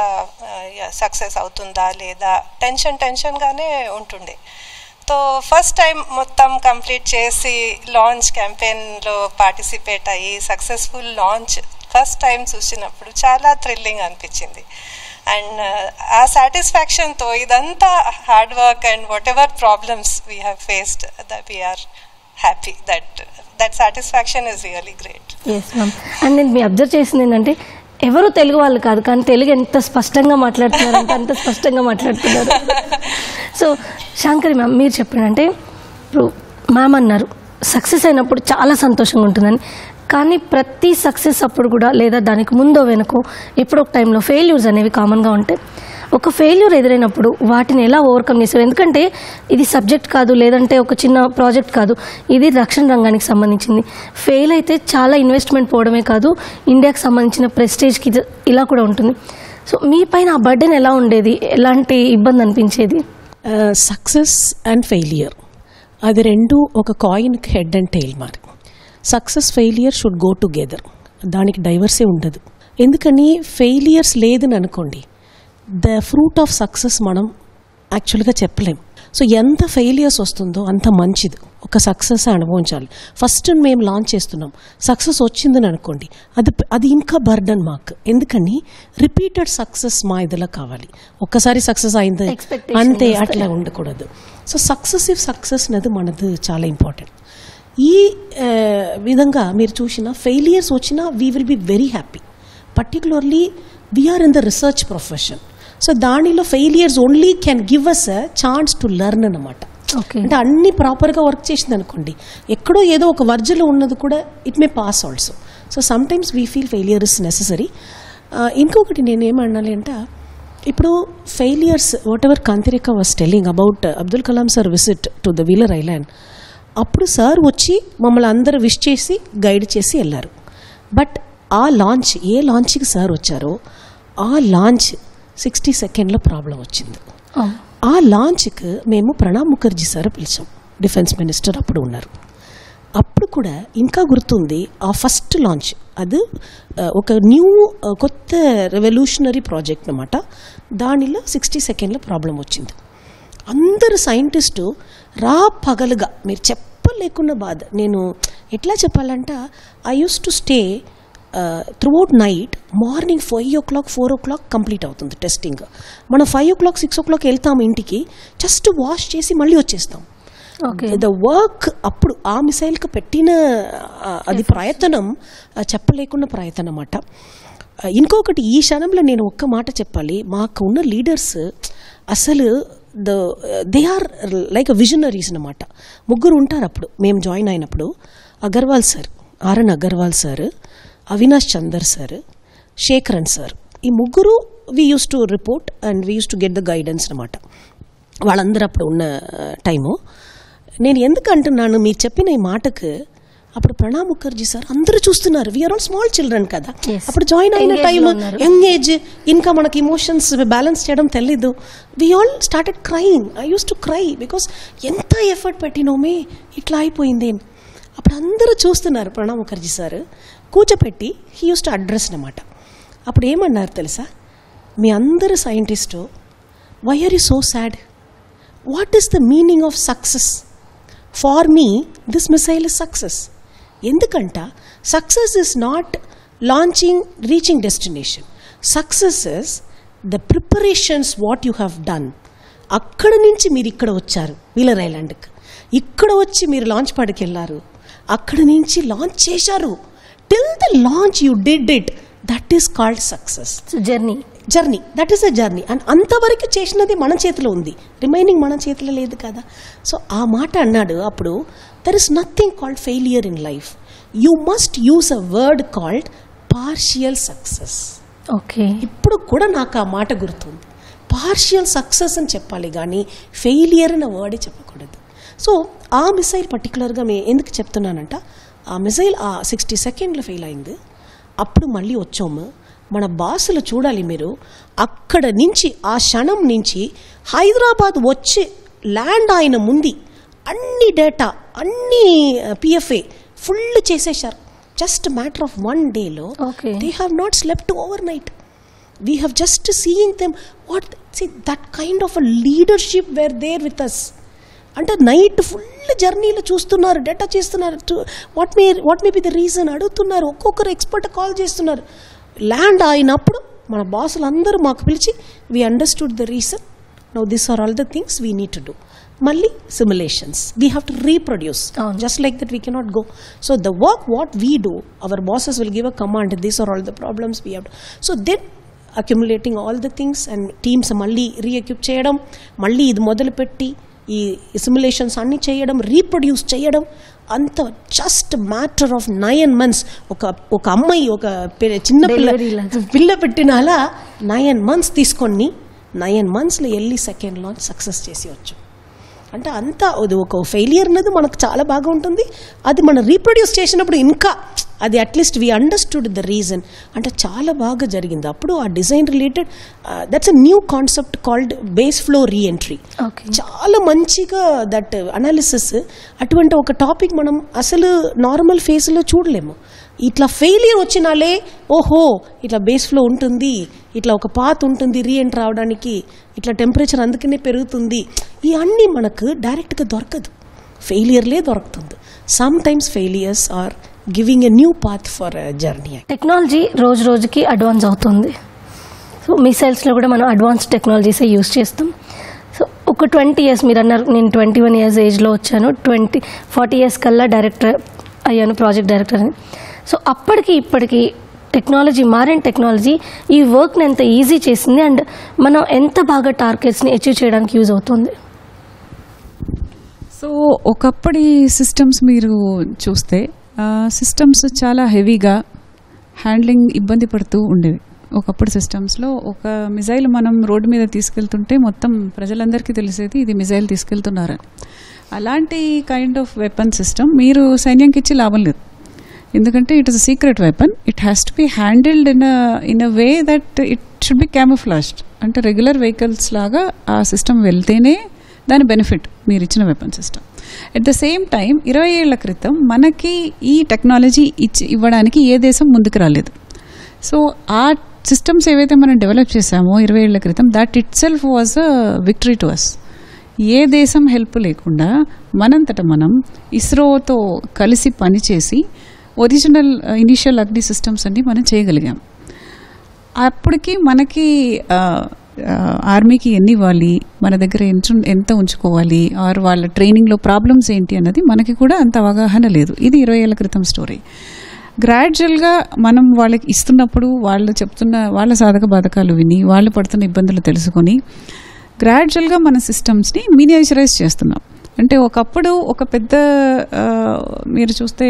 సక్సెస్ అవుతుందా లేదా టెన్షన్గానే ఉంటుండే. సో ఫస్ట్ టైం మొత్తం కంప్లీట్ చేసి లాంచ్ క్యాంపెయిన్లో పార్టిసిపేట్ అయ్యి సక్సెస్ఫుల్ లాంచ్ ఫస్ట్ టైం చూసినప్పుడు చాలా థ్రిల్లింగ్ అనిపించింది. అండ్ ఆ సాటిస్ఫాక్షన్తో ఇదంతా hard work and whatever problems we have faced, that we are happy, that satisfaction is really great. Yes ma'am. And నేను మీ అబ్జర్వ్ చేసింది ఏంటంటే ఎవరు తెలుగు వాళ్ళు కాదు, కానీ తెలుగు ఎంత స్పష్టంగా మాట్లాడుతున్నారంటే అంత స్పష్టంగా మాట్లాడుతున్నారు. సో శాంకరి మ్యామ్, మీరు చెప్పండి. అంటే ఇప్పుడు మ్యామ్ అన్నారు సక్సెస్ అయినప్పుడు చాలా సంతోషంగా ఉంటుందని, కానీ ప్రతి సక్సెస్ అప్పుడు కూడా లేదా దానికి ముందో వెనుకో ఎప్పుడో ఒక టైంలో ఫెయిల్యూర్స్ అనేవి కామన్గా ఉంటాయి. ఒక ఫెయిల్యూర్ ఎదురైనప్పుడు వాటిని ఎలా ఓవర్కమ్ చేసావు? ఎందుకంటే ఇది సబ్జెక్ట్ కాదు, లేదంటే ఒక చిన్న ప్రాజెక్ట్ కాదు, ఇది రక్షణ రంగానికి సంబంధించింది. ఫెయిల్ అయితే చాలా ఇన్వెస్ట్మెంట్ పోవడమే కాదు, ఇండియాకి సంబంధించిన ప్రెస్టేజ్కి ఇలా కూడా ఉంటుంది. సో మీ పైన ఆ బర్డెన్ ఎలా ఉండేది, ఎలాంటి ఇబ్బంది అనిపించేది? సక్సెస్ అండ్ ఫెయిలియర్ అది రెండు ఒక కాయిన్కి హెడ్ అండ్ టెయిల్ మరి. Success failure should go together, దానికి డైవర్సే ఉండదు. ఎందుకని ఫెయిలియర్స్ లేదని అనుకోండి, ద ఫ్రూట్ ఆఫ్ సక్సెస్ మనం యాక్చువల్గా చెప్పలేం. సో ఎంత ఫెయిలియర్స్ వస్తుందో అంత మంచిది. ఒక సక్సెస్ అనుభవించాలి. ఫస్ట్ మేము లాంచ్ చేస్తున్నాం, సక్సెస్ వచ్చిందని అనుకోండి, అది ఇంకా బర్డన్ మాకు. ఎందుకని రిపీటెడ్ సక్సెస్ మా ఇదిలో కావాలి. ఒక్కసారి సక్సెస్ అయింది అంతే అట్లా ఉండకూడదు. సో సక్సెసివ్ సక్సెస్ అనేది మనది చాలా ఇంపార్టెంట్. ఈ విధంగా మీరు చూసిన ఫెయిలియర్స్ వచ్చినా we will be very happy. Particularly we're in the research profession. So దానిలో failures only can give us a chance to learn అన్నమాట. అంటే అన్ని ప్రాపర్గా వర్క్ చేసింది అనుకోండి, ఎక్కడో ఏదో ఒక వర్జలో ఉన్నది కూడా it may pass also. So sometimes we feel failure is necessary. ఇంకొకటి నేనేమన్నాలి అంటే, ఇప్పుడు failures whatever Kanthirekha was telling about Abdul Kalam sir visit to the Wheeler Island, అప్పుడు సార్ వచ్చి మమ్మల్ని అందరూ విష్ చేసి గైడ్ చేసి వెళ్ళారు. బట్ ఆ లాంచ్, ఏ లాంచ్కి సార్ వచ్చారో ఆ లాంచ్ 60 సెకండ్లో ప్రాబ్లం వచ్చింది. ఆ లాంచ్కి మేము ప్రణబ్ ముఖర్జీ సార్ పిలిచాం, డిఫెన్స్ మినిస్టర్ అప్పుడు ఉన్నారు. అప్పుడు కూడా ఇంకా గుర్తుంది, ఆ ఫస్ట్ లాంచ్ అది ఒక కొత్త రెవల్యూషనరీ ప్రాజెక్ట్ అన్నమాట. దానిలో 60 సెకండ్లో ప్రాబ్లం వచ్చింది. అందరు సైంటిస్టు పగలుగా మీరు చెప్పలేకున్న బాధ. నేను ఎట్లా చెప్పాలంటే, I use to stay throughout night. Morning 5 o'clock 4 o'clock complete అవుతుంది టెస్టింగ్. మనం 5 o'clock 6 o'clock వెళ్తాము ఇంటికి, జస్ట్ వాష్ చేసి మళ్ళీ వచ్చేస్తాం. ద వర్క్ అప్పుడు ఆ మిసైల్కి పెట్టిన అది ప్రయత్నం చెప్పలేకున్న ప్రయత్నం అన్నమాట. ఇంకొకటి ఈ క్షణంలో నేను ఒక్క మాట చెప్పాలి, మాకు ఉన్న లీడర్స్ అసలు దే ఆర్ లైక్ విజనరీస్ అన్నమాట. ముగ్గురు ఉంటారు అప్పుడు మేము జాయిన్ అయినప్పుడు. Agarwal sir, RN Agarwal sir, Avinash Chander sir, Sekharan sir, ఈ ముగ్గురు we use to report and we use to get the guidance అన్నమాట. వాళ్ళందరూ అప్పుడు ఉన్న టైము. నేను ఎందుకు అంటున్నాను, మీరు చెప్పిన ఈ మాటకు అప్పుడు ప్రణబ్ ముఖర్జీ సార్ అందరూ చూస్తున్నారు. వీఆర్ ఆల్ స్మాల్ చిల్డ్రన్ కదా, అప్పుడు జాయిన్ అయిన టైం, యంగ్ ఏజ్, ఇంకా మనకి ఇమోషన్స్ బ్యాలెన్స్ చేయడం తెలీదు. We all started crying. I use to cry because ఎంత ఎఫర్ట్ పెట్టినోమే ఇట్లా అయిపోయింది. అప్పుడు అందరూ చూస్తున్నారు. ప్రణబ్ ముఖర్జీ సార్ కూర్చోపెట్టి హీ యూస్ టు అడ్రస్ అన్నమాట. అప్పుడు ఏమన్నారు తెలుసా, మీ అందరు scientist, why are you so sad? What is the meaning of success? For me this missile is success. ఎందుకంట success is not launching, reaching destination. Success is the preparations what you have done. అక్కడ నుంచి మీరు ఇక్కడ వచ్చారు వీలర్ ఐలాండ్కి, ఇక్కడ వచ్చి మీరు లాంచ్ పాడ్కి వెళ్ళారు, అక్కడ నుంచి లాంచ్ చేశారు. Till the launch you did it, that is called success. Journey, that is a journey. And అంతవరకు చేసినది మన చేతిలో ఉంది, రిమైనింగ్ మన చేతిలో లేదు కదా. సో ఆ మాట అన్నాడు అప్పుడు, there is nothing called failure in life. You must use a word called partial success. Okay, ఇప్పుడు కూడా నాకు ఆ మాట గుర్తుంది. పార్షియల్ సక్సెస్ అని చెప్పాలి కానీ ఫెయిలియర్ అన్న వర్డే చెప్పకూడదు. సో ఆ మిసైల్ పర్టికులర్గా ఎందుకు చెప్తున్నానంట, ఆ మిసైల్ ఆ 60 సెకండ్లో ఫెయిల్ అయింది. అప్పుడు మళ్ళీ వచ్చాము. మన బాసులు చూడాలి మీరు, అక్కడ నుంచి ఆ క్షణం నుంచి హైదరాబాద్ వచ్చి ల్యాండ్ అయిన ముందు అన్ని డేటా అన్ని పిఎఫ్ఏ ఫుల్ చేసేసారు. జస్ట్ మ్యాటర్ ఆఫ్ 1 డేలో. They have not slept over night. We have just seeing them what that kind of a leadership where there with us. అంటే నైట్ ఫుల్ జర్నీలో చూస్తున్నారు, డేటా చేస్తున్నారు. What may be the reason అడుగుతున్నారు. ఒక్కొక్కరు ఎక్స్పర్ట్ కాల్ చేస్తున్నారు. ల్యాండ్ అయినప్పుడు మన బాసులు అందరూ మాకు పిలిచి we understood the reason, now this are all the things we need to do. మళ్ళీ simulations we have to reproduce. Just like that we cannot go. So the work what we do, our bosses will give a command, these are all the problems we have to. So then accumulating all the things and teams మళ్ళీ రీఎక్యూప్ చేయడం, మళ్ళీ ఇది మొదలుపెట్టి ఈ సిమ్యులేషన్స్ అన్నీ చేయడం, రీప్రొడ్యూస్ చేయడం, అంత జస్ట్ మ్యాటర్ ఆఫ్ 9 months. ఒక అమ్మాయి ఒక చిన్న పిల్ల పెట్టినాలా 9 months తీసుకొని 9 monthsలో వెళ్ళి సెకండ్ లాంచ్ సక్సెస్ చేసి వచ్చు. అంటే అంతా అది ఒక ఫెయిలియర్ అనేది మనకు చాలా బాగా ఉంటుంది. అది మనం రీప్రొడ్యూస్ చేసినప్పుడు ఇంకా అది at least we understood the reason, అంటే చాలా బాగా జరిగింది. అప్పుడు ఆ design related that's a new concept called base flow reentry. చాలా మంచిగా దట్ అనాలిసిస్. అటువంటి ఒక టాపిక్ మనం అసలు నార్మల్ ఫేజ్లో చూడలేము. ఇట్లా ఫెయిలియర్ వచ్చినాలే ఓహో ఇట్లా బేస్ ఫ్లో ఉంటుంది, ఇట్లా ఒక పాత్ ఉంటుంది రీఎంట్రీ రావడానికి, ఇట్లా టెంపరేచర్ అందుకనే పెరుగుతుంది, ఇవన్నీ మనకు డైరెక్ట్గా దొరకదు, ఫెయిలియర్లే దొరుకుతుంది. Some times failures are giving a new path for journey. Technology రోజు రోజుకి అడ్వాన్స్ అవుతుంది. సో మిసైల్స్లో కూడా మనం అడ్వాన్స్ టెక్నాలజీసే యూస్ చేస్తాం. సో ఒక 20 years మీరు అన్నారు, నేను 21 years ఏజ్లో వచ్చాను, 40 years కల్లా డైరెక్టర్ అయ్యాను, ప్రాజెక్ట్ డైరెక్టర్ అని. సో అప్పటికి ఇప్పటికి టెక్నాలజీ మారిన టెక్నాలజీ ఈ వర్క్ని ఎంత ఈజీ చేసింది అండ్ మనం ఎంత బాగా టార్గెట్స్ని అచీవ్ చేయడానికి యూజ్ అవుతుంది. సో ఒకప్పటి సిస్టమ్స్ మీరు చూస్తే సిస్టమ్స్ చాలా హెవీగా హ్యాండ్లింగ్ ఇబ్బంది పడుతూ ఉండేవి. ఒకప్పుడు సిస్టమ్స్లో ఒక మిజైల్ మనం రోడ్డు మీద తీసుకెళ్తుంటే మొత్తం ప్రజలందరికీ తెలిసేది ఇది మిజైల్ తీసుకెళ్తున్నారని. అలాంటి కైండ్ ఆఫ్ వెపన్ సిస్టమ్ మీరు సైన్యంకి ఇచ్చి లాభం లేదు, ఎందుకంటే it is a secret weapon. It has to be handled in a way that it should B క్యామోఫ్లాజ్డ్. అంటే రెగ్యులర్ వెహికల్స్ లాగా ఆ సిస్టమ్ వెళ్తేనే దాని బెనిఫిట్ మీరు ఇచ్చిన weapon system. At the same time 20 ఏళ్ల క్రితం మనకి ఈ టెక్నాలజీ ఇవ్వడానికి ఏ దేశం ముందుకు రాలేదు. సో ఆ సిస్టమ్స్ ఏవైతే మనం డెవలప్ చేసామో 20 ఏళ్ల క్రితం, that it self was a victory to us. ఏ దేశం హెల్ప్ లేకుండా మనంతట మనం ఇస్రోతో కలిసి పనిచేసి ఒరిజినల్ ఇనిషియల్ అగ్ని సిస్టమ్స్ అన్ని మనం చేయగలిగాం. అప్పటికి మనకి ఆర్మీకి ఎన్ని ఇవ్వాలి, మన దగ్గర ఎంత ఉంచుకోవాలి, ఆర్ వాళ్ళ ట్రైనింగ్లో ప్రాబ్లమ్స్ ఏంటి అన్నది మనకి కూడా అంత అవగాహన లేదు. ఇది 20 ఏళ్ల క్రితం స్టోరీ. గ్రాడ్యువల్గా మనం వాళ్ళకి ఇస్తున్నప్పుడు వాళ్ళు చెప్తున్న వాళ్ళ సాధక బాధకాలు విని వాళ్ళు పడుతున్న ఇబ్బందులు తెలుసుకొని గ్రాడ్యువల్గా మన సిస్టమ్స్ని మినియేచరైజ్ చేస్తున్నాం. అంటే ఒకప్పుడు ఒక పెద్ద మీరు చూస్తే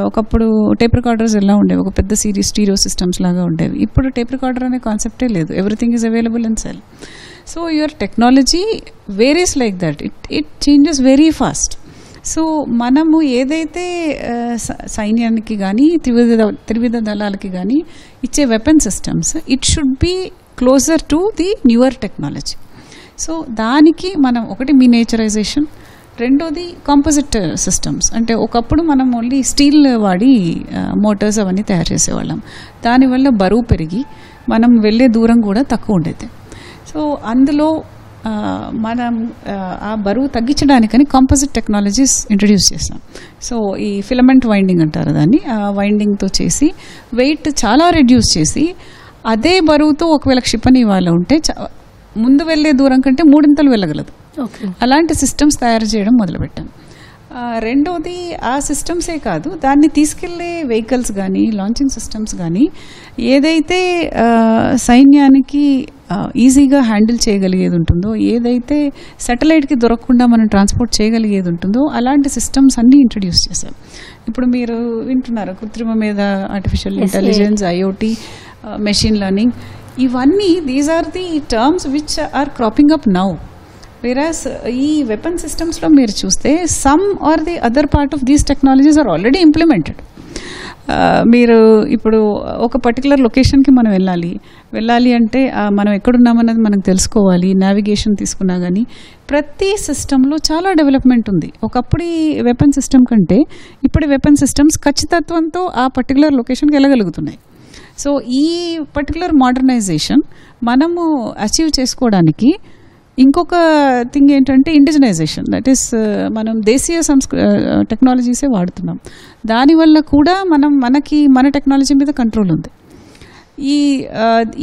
ఒకప్పుడు టేప్ రికార్డర్స్ ఎలా ఉండేవి, ఒక పెద్ద స్టీరియో సిస్టమ్స్ లాగా ఉండేవి. ఇప్పుడు టేప్ రికార్డర్ అనే కాన్సెప్టే లేదు, everything is available in cell. So your technology varies like that, it changes very fast. So మనము ఏదైతే సైన్యానికి కానీ త్రివిధ దళాలకి కానీ ఇచ్చే weapon systems, it should be closer to the newer technology. So దానికి మనం ఒకటి మినియేచరైజేషన్, రెండోది కాంపోజిట్ సిస్టమ్స్. అంటే ఒకప్పుడు మనం ఓన్లీ స్టీల్ వాడి మోటార్స్ అవన్నీ తయారు చేసేవాళ్ళం. దానివల్ల బరువు పెరిగి మనం వెళ్ళే దూరం కూడా తక్కువ ఉండేది. సో అందులో మనం ఆ బరువు తగ్గించడానికని కాంపోజిట్ టెక్నాలజీస్ ఇంట్రడ్యూస్ చేసాం. సో ఈ ఫిలమెంట్ వైండింగ్ అంటారు దాన్ని, ఆ వైండింగ్తో చేసి వెయిట్ చాలా రెడ్యూస్ చేసి అదే బరువుతో ఒకవేళ క్షిపణి ఇవాళ ఉంటే ముందు వెళ్ళే దూరం కంటే 3 ఇంతలు వెళ్ళగలదు. అలాంటి సిస్టమ్స్ తయారు చేయడం మొదలుపెట్టాం. రెండోది ఆ సిస్టమ్సే కాదు, దాన్ని తీసుకెళ్లే వెహికల్స్ కానీ లాంచింగ్ సిస్టమ్స్ కానీ ఏదైతే సైన్యానికి ఈజీగా హ్యాండిల్ చేయగలిగేది ఉంటుందో, ఏదైతే సాటిలైట్కి దొరకకుండా మనం ట్రాన్స్పోర్ట్ చేయగలిగేది ఉంటుందో అలాంటి సిస్టమ్స్ అన్నీ ఇంట్రడ్యూస్ చేశాం. ఇప్పుడు మీరు వింటున్నారు కృత్రిమ మీద, artificial intelligence, IoT, machine learning, ఇవన్నీ these are the terms which are cropping up now. Whereas ఈ వెపన్ సిస్టమ్స్లో మీరు చూస్తే some are the other part of these technologies are already implemented. మీరు ఇప్పుడు ఒక పర్టికులర్ లొకేషన్కి మనం వెళ్ళాలి అంటే మనం ఎక్కడున్నామన్నది మనకు తెలుసుకోవాలి. నావిగేషన్ తీసుకున్నా కానీ ప్రతి సిస్టంలో చాలా డెవలప్మెంట్ ఉంది. ఒకప్పుడు వెపన్ సిస్టమ్ కంటే ఇప్పుడు వెపన్ సిస్టమ్స్ ఖచ్చితత్వంతో ఆ పర్టికులర్ లొకేషన్కి వెళ్ళగలుగుతున్నాయి. సో ఈ పర్టికులర్ మోడర్నైజేషన్ మనము అచీవ్ చేసుకోవడానికి ఇంకొక థింగ్ ఏంటంటే ఇండిజినైజేషన్. దట్ ఈస్ మనం దేశీయ టెక్నాలజీసే వాడుతున్నాం. దానివల్ల కూడా మన టెక్నాలజీ మీద కంట్రోల్ ఉంది.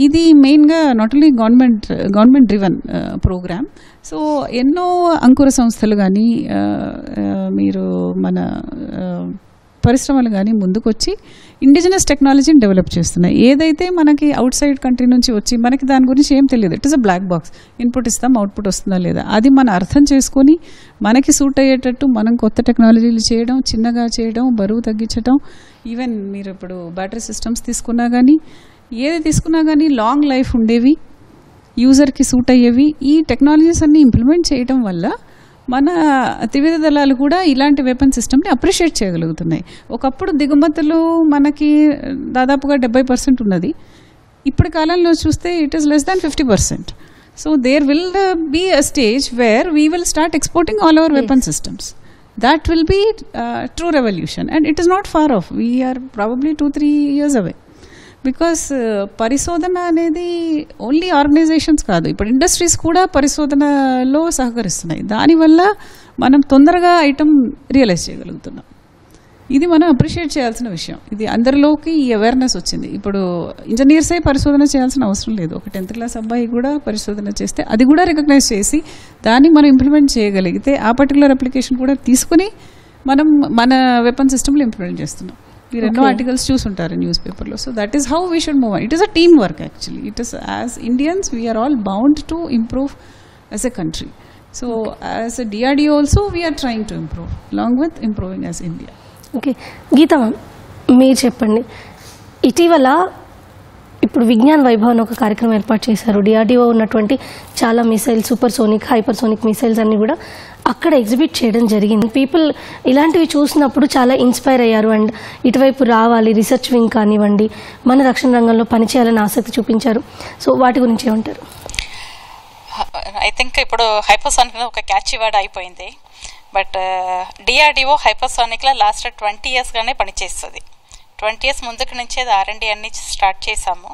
ఇది మెయిన్గా not only government driven program. So ఎన్నో అంకుర సంస్థలు కానీ మీరు మన పరిశ్రమలు కానీ ముందుకొచ్చి ఇండిజినస్ టెక్నాలజీని డెవలప్ చేస్తున్నాయి. ఏదైతే మనకి అవుట్ సైడ్ కంట్రీ నుంచి వచ్చి మనకి దాని గురించి ఏం తెలియదు, it is a black box. Input ఇస్తాం, అవుట్పుట్ వస్తుందా లేదా, అది మనం అర్థం చేసుకొని మనకి సూట్ అయ్యేటట్టు మనం కొత్త టెక్నాలజీలు చేయడం, చిన్నగా చేయడం, బరువు తగ్గించడం. ఈవెన్ మీరు ఇప్పుడు బ్యాటరీ సిస్టమ్స్ తీసుకున్నా కానీ ఏది తీసుకున్నా కానీ లాంగ్ లైఫ్ ఉండేవి, యూజర్కి సూట్ అయ్యేవి ఈ టెక్నాలజీస్ అన్ని ఇంప్లిమెంట్ చేయడం వల్ల మన త్రివిధ దళాలు కూడా ఇలాంటి వెపన్ సిస్టమ్ని అప్రిషియేట్ చేయగలుగుతున్నాయి. ఒకప్పుడు దిగుమతులు మనకి దాదాపుగా 70% ఉన్నది. ఇప్పటి కాలంలో చూస్తే it is less than 50%. So there will be a stage where we will start exporting all our weapon systems. That will be true revolution, and it is not far off. We are probably 2-3 years away. Because పరిశోధన అనేది ఓన్లీ ఆర్గనైజేషన్స్ కాదు, ఇప్పుడు ఇండస్ట్రీస్ కూడా పరిశోధనలో సహకరిస్తున్నాయి. దానివల్ల మనం తొందరగా ఐటమ్ రియలైజ్ చేయగలుగుతున్నాం. ఇది మనం అప్రిషియేట్ చేయాల్సిన విషయం. ఇది అందరిలోకి ఈ అవేర్నెస్ వచ్చింది. ఇప్పుడు ఇంజనీర్సే పరిశోధన చేయాల్సిన అవసరం లేదు. ఒక 10th క్లాస్ అబ్బాయి కూడా పరిశోధన చేస్తే అది కూడా రికగ్నైజ్ చేసి దాన్ని మనం ఇంప్లిమెంట్ చేయగలిగితే ఆ పర్టికులర్ అప్లికేషన్ కూడా తీసుకుని మనం మన వెపన్ సిస్టమ్లో ఇంప్లిమెంట్ చేస్తున్నాం. మీరు ఎన్నో ఆర్టికల్స్ చూసుంటారు న్యూస్ పేపర్లో. So that is how we should move. It is a team work actually. It is as Indians we are all bound to improve as a country. So as a DRDO also we are trying to improve along with improving as India. Okay, Geetha ma'am మీరు చెప్పండి. ఇటీవల ఇప్పుడు విజ్ఞాన్ వైభవ్ అని ఒక కార్యక్రమం ఏర్పాటు చేశారు. DRDO ఉన్నటువంటి చాలా మిసైల్స్, సూపర్సోనిక్, హైపర్సోనిక్ మిసైల్స్ అన్ని కూడా అక్కడ ఎగ్జిబిట్ చేయడం జరిగింది. పీపుల్ ఇలాంటివి చూసినప్పుడు చాలా ఇన్స్పైర్ అయ్యారు. అండ్ ఇటువైపు రావాలి, రీసెర్చ్ వింగ్ కానివ్వండి, మన రక్షణ రంగంలో పనిచేయాలని ఆసక్తి చూపించారు. సో వాటి గురించి ఏమంటారు? ఐ థింక్ ఇప్పుడు హైపర్సోనిక్ ఒక క్యాచ్ వర్డ్ అయిపోయింది. బట్ DRDO హైపర్సోనిక్లో లాస్ట్ 20 yearsగానే పనిచేస్తుంది. 20 years ముందుకు నుంచే R&D అన్ని స్టార్ట్ చేసాము.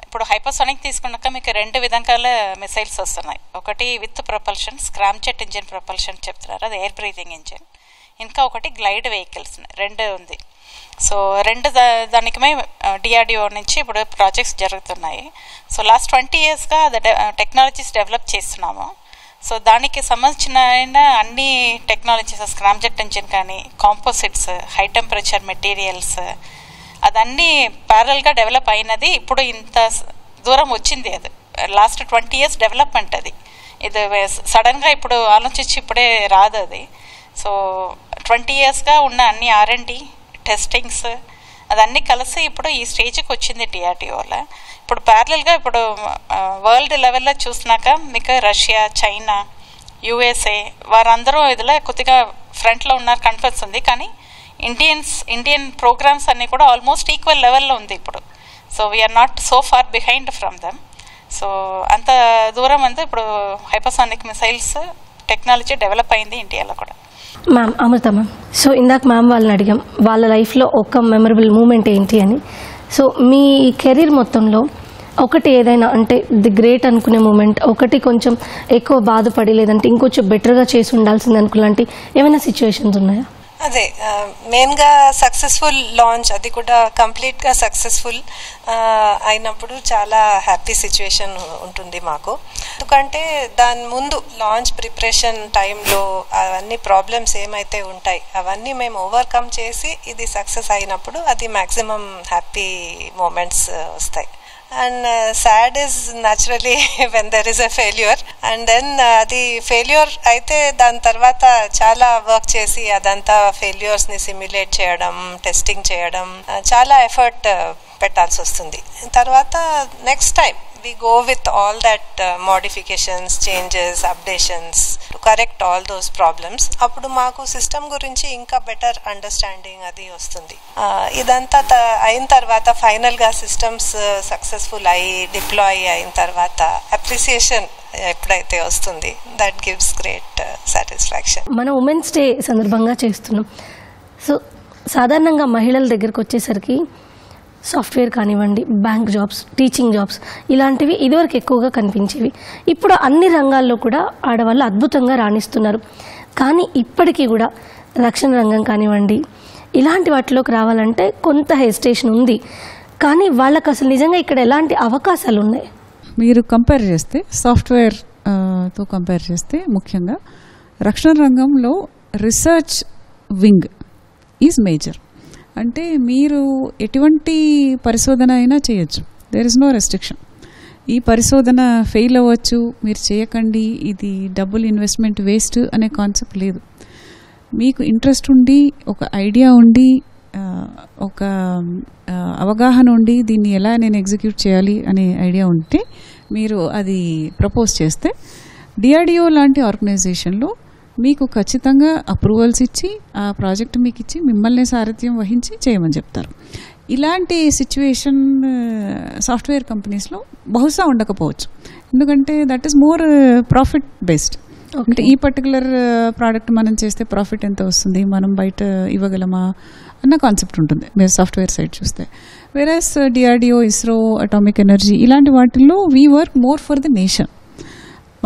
ఇప్పుడు హైపర్సోనిక్ తీసుకున్నాక మీకు 2 విధంగా మిసైల్స్ వస్తున్నాయి. ఒకటి with propulsion, Scram jet engine propulsion చెప్తున్నారు, అది ఎయిర్ బ్రీతింగ్ ఇంజిన్. ఇంకా ఒకటి గ్లైడ్ వెహికల్స్, 2 ఉంది. సో 2 దానికి DRDO నుంచి ఇప్పుడు ప్రాజెక్ట్స్ జరుగుతున్నాయి. సో లాస్ట్ 20 yearsగా టెక్నాలజీస్ డెవలప్ చేస్తున్నాము. సో దానికి సంబంధించిన అన్ని టెక్నాలజీస్, స్క్రామ్ జెట్ ఇంజిన్ కానీ, కాంపోజిట్స్, హై టెంపరేచర్ మెటీరియల్స్, అదన్నీ ప్యారల్గా డెవలప్ అయినది. ఇప్పుడు ఇంత దూరం వచ్చింది. అది లాస్ట్ 20 years డెవలప్మెంట్. అది ఇది సడన్గా ఇప్పుడు ఆలోచించి ఇప్పుడే రాదు అది. సో 20 yearsగా ఉన్న అన్ని R&D టెస్టింగ్స్ అదన్నీ కలిసి ఇప్పుడు ఈ స్టేజ్కి వచ్చింది DRDOలో. ఇప్పుడు ప్యారలల్గా ఇప్పుడు వరల్డ్ లెవెల్లో చూసినాక మీకు రష్యా, చైనా, USA వారందరూ ఇదిలో కొద్దిగా ఫ్రంట్లో ఉన్నారు కనిపిస్తుంది. కానీ ఇండియన్ ప్రోగ్రామ్స్ అన్నీ కూడా ఆల్మోస్ట్ ఈక్వల్ లెవెల్లో ఉంది ఇప్పుడు. So we are not so far behind from them. So అంత దూరం అంతా ఇప్పుడు హైపర్సోనిక్ మిసైల్స్ టెక్నాలజీ డెవలప్ అయింది ఇండియాలో కూడా. మ్యామ్, అమృత మ్యామ్, సో ఇందాక మ్యామ్ వాళ్ళని అడిగాం వాళ్ళ లైఫ్లో ఒక మెమరబుల్ మూమెంట్ ఏంటి అని. సో మీ కెరీర్ మొత్తంలో ఒకటి ఏదైనా అంటే ది గ్రేట్ అనుకునే మూమెంట్, ఒకటి కొంచెం ఎక్కువ బాధపడి లేదంటే ఇంకొంచెం బెటర్గా చేసి ఉండాల్సింది అనుకులాంటి ఏమైనా సిచ్యువేషన్స్ ఉన్నాయా? అదే మెయిన్గా సక్సెస్ఫుల్ లాంచ్, అది కూడా కంప్లీట్గా సక్సెస్ఫుల్ అయినప్పుడు చాలా హ్యాపీ సిచ్యువేషన్ ఉంటుంది మాకు. ఎందుకంటే దాని ముందు లాంచ్ ప్రిపరేషన్ టైంలో అవన్నీ ప్రాబ్లమ్స్ ఏమైతే ఉంటాయి అవన్నీ మేము ఓవర్కమ్ చేసి ఇది సక్సెస్ అయినప్పుడు అది మ్యాక్సిమం హ్యాపీ మూమెంట్స్ వస్తాయి. And sad is naturally when there is a failure, and then అది ఫెయిల్యూర్ అయితే దాని తర్వాత చాలా వర్క్ చేసి అదంతా ఫెయిల్యూర్స్ని సిమ్యులేట్ చేయడం, టెస్టింగ్ చేయడం, చాలా ఎఫర్ట్ పెట్టాల్సి వస్తుంది. తర్వాత next time we go with all that modifications, changes, updations to correct all those problems. అప్పుడు మాకు సిస్టమ్ గురించి ఇంకా బెటర్ అండర్స్టాండింగ్ అది వస్తుంది. ఇదంతా అయిన తర్వాత ఫైనల్గా సిస్టమ్స్ సక్సెస్ఫుల్ అయ్యి డిప్లాయ్ అయిన తర్వాత అప్రిసియేషన్ ఎప్పుడైతే వస్తుంది, దట్ గివ్స్ గ్రేట్ సాటిస్ఫాక్షన్. మన ఉమెన్స్ డే సందర్భంగా చేస్తున్నాం. సో సాధారణంగా మహిళల దగ్గరికి వచ్చేసరికి సాఫ్ట్వేర్ కానివ్వండి, బ్యాంక్ జాబ్స్, టీచింగ్ జాబ్స్ ఇలాంటివి ఇదివరకు ఎక్కువగా కనిపించేవి. ఇప్పుడు అన్ని రంగాల్లో కూడా ఆడవాళ్ళు అద్భుతంగా రాణిస్తున్నారు. కానీ ఇప్పటికీ కూడా రక్షణ రంగం కానివ్వండి ఇలాంటి వాటిలోకి రావాలంటే కొంత హెసిటేషన్ ఉంది. కానీ వాళ్ళకు అసలు నిజంగా ఇక్కడ ఎలాంటి అవకాశాలు ఉన్నాయి? మీరు కంపేర్ చేస్తే సాఫ్ట్వేర్తో కంపేర్ చేస్తే ముఖ్యంగా రక్షణ రంగంలో రీసెర్చ్ వింగ్ ఈజ్ మేజర్. అంటే మీరు ఎటువంటి పరిశోధన అయినా చేయొచ్చు, దేర్ ఇస్ నో రెస్ట్రిక్షన్. ఈ పరిశోధన ఫెయిల్ అవ్వచ్చు, మీరు చేయకండి, ఇది డబుల్ ఇన్వెస్ట్మెంట్ వేస్ట్ అనే కాన్సెప్ట్ లేదు. మీకు ఇంట్రెస్ట్ ఉండి, ఒక ఐడియా ఉండి, ఒక అవగాహన ఉండి దీన్ని ఎలా నేను ఎగ్జిక్యూట్ చేయాలి అనే ఐడియా ఉంటే మీరు అది ప్రపోజ్ చేస్తే డిఆర్డిఓ లాంటి ఆర్గనైజేషన్లో మీకు ఖచ్చితంగా అప్రూవల్స్ ఇచ్చి ఆ ప్రాజెక్ట్ మీకు ఇచ్చి మిమ్మల్ని సారథ్యం వహించి చేయమని చెప్తారు. ఇలాంటి సిచ్యువేషన్ సాఫ్ట్వేర్ కంపెనీస్లో బహుశా ఉండకపోవచ్చు, ఎందుకంటే that is more profit based. అంటే ఈ పర్టికులర్ ప్రోడక్ట్ మనం చేస్తే ప్రాఫిట్ ఎంత వస్తుంది, మనం బయట ఇవ్వగలమా అన్న కాన్సెప్ట్ ఉంటుంది మీరు సాఫ్ట్వేర్ సైడ్ చూస్తే. వేరస్ డిఆర్డిఓ, ఇస్రో, అటామిక్ ఎనర్జీ ఇలాంటి వాటిల్లో we work more for the nation.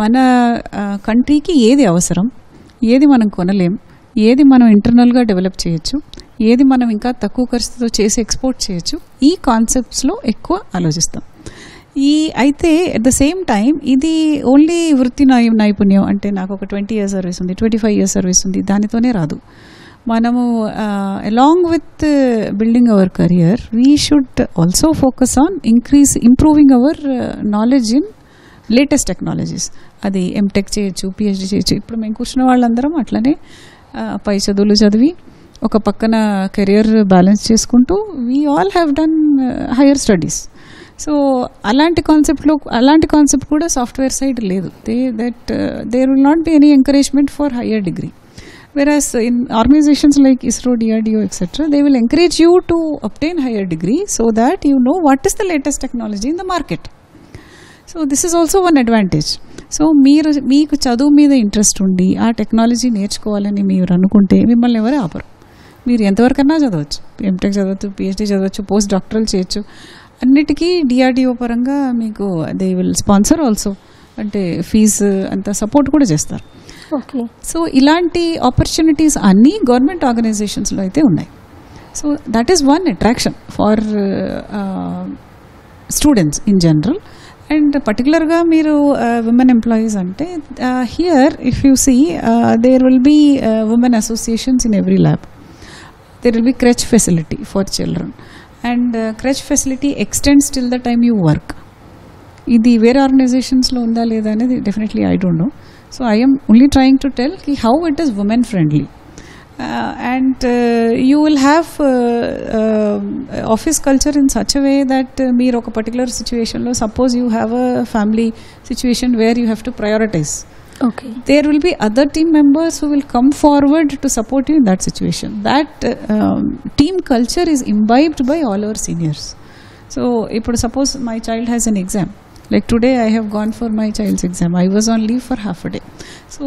మన కంట్రీకి ఏది అవసరం, ఏది మనం కొనలేం, ఏది మనం ఇంటర్నల్గా డెవలప్ చేయొచ్చు, ఏది మనం ఇంకా తక్కువ ఖర్చుతో చేసి ఎక్స్పోర్ట్ చేయొచ్చు, ఈ కాన్సెప్ట్స్లో ఎక్కువ ఆలోచిస్తాం. అయితే అట్ ద సేమ్ టైం ఇది ఓన్లీ వృత్తి నైపుణ్యం అంటే నాకు ఒక 20 years సర్వీస్ ఉంది, 25 years సర్వీస్ ఉంది, దానితోనే రాదు. మనము along with building hour career we should also focus on improving our knowledge in latest technologies. అది ఎంటెక్ చేయొచ్చు, పిహెచ్డి చేయొచ్చు. ఇప్పుడు మేము కూర్చున్న వాళ్ళందరం అట్లనే పై చదువులు చదివి ఒక పక్కన కెరియర్ బ్యాలెన్స్ చేసుకుంటూ we all have done higher studies. So అలాంటి కాన్సెప్ట్ కూడా సాఫ్ట్వేర్ సైడ్ లేదు. There will not be any encouragement for higher degree. Whereas in organizations like ISRO, DRDO, etc., they will encourage you to obtain higher degree so that you know what is the latest technology in the market. So this is also one advantage. So మీకు చదువు మీద ఇంట్రెస్ట్ ఉండి ఆ టెక్నాలజీ నేర్చుకోవాలని మీరు అనుకుంటే మిమ్మల్ని ఎవరు ఆపరు. మీరు ఎంతవరకన్నా చదవచ్చు, ఎంటెక్ చదవచ్చు, పిహెచ్డి చదవచ్చు, పోస్ట్ డాక్టరల్ చేయొచ్చు. అన్నిటికీ డిఆర్డిఓ పరంగా మీకు దే విల్ స్పాన్సర్ ఆల్సో, అంటే ఫీజు అంత సపోర్ట్ కూడా చేస్తారు. సో ఇలాంటి ఆపర్చునిటీస్ అన్నీ గవర్నమెంట్ ఆర్గనైజేషన్స్లో అయితే ఉన్నాయి. So that is one attraction for students in general. And పర్టికులర్గా మీరు ఉమెన్ ఎంప్లాయీస్ అంటే here if you see there will be women associations in every lab. There will be creche facility for children and creche facility extends till the time you work. ఇది వేరే ఆర్గనైజేషన్స్లో ఉందా లేదా అనేది definitely I don't know. So I am only trying to tell how it is women friendly, and you will have office culture in such a way that meer oka particular situation lo suppose you have a family situation where you have to prioritize. Okay. There will be other team members who will come forward to support you in that situation. That team culture is imbibed by all our seniors. So if suppose my child has an exam, like today I have gone for my child's exam, I was on leave for half a day. So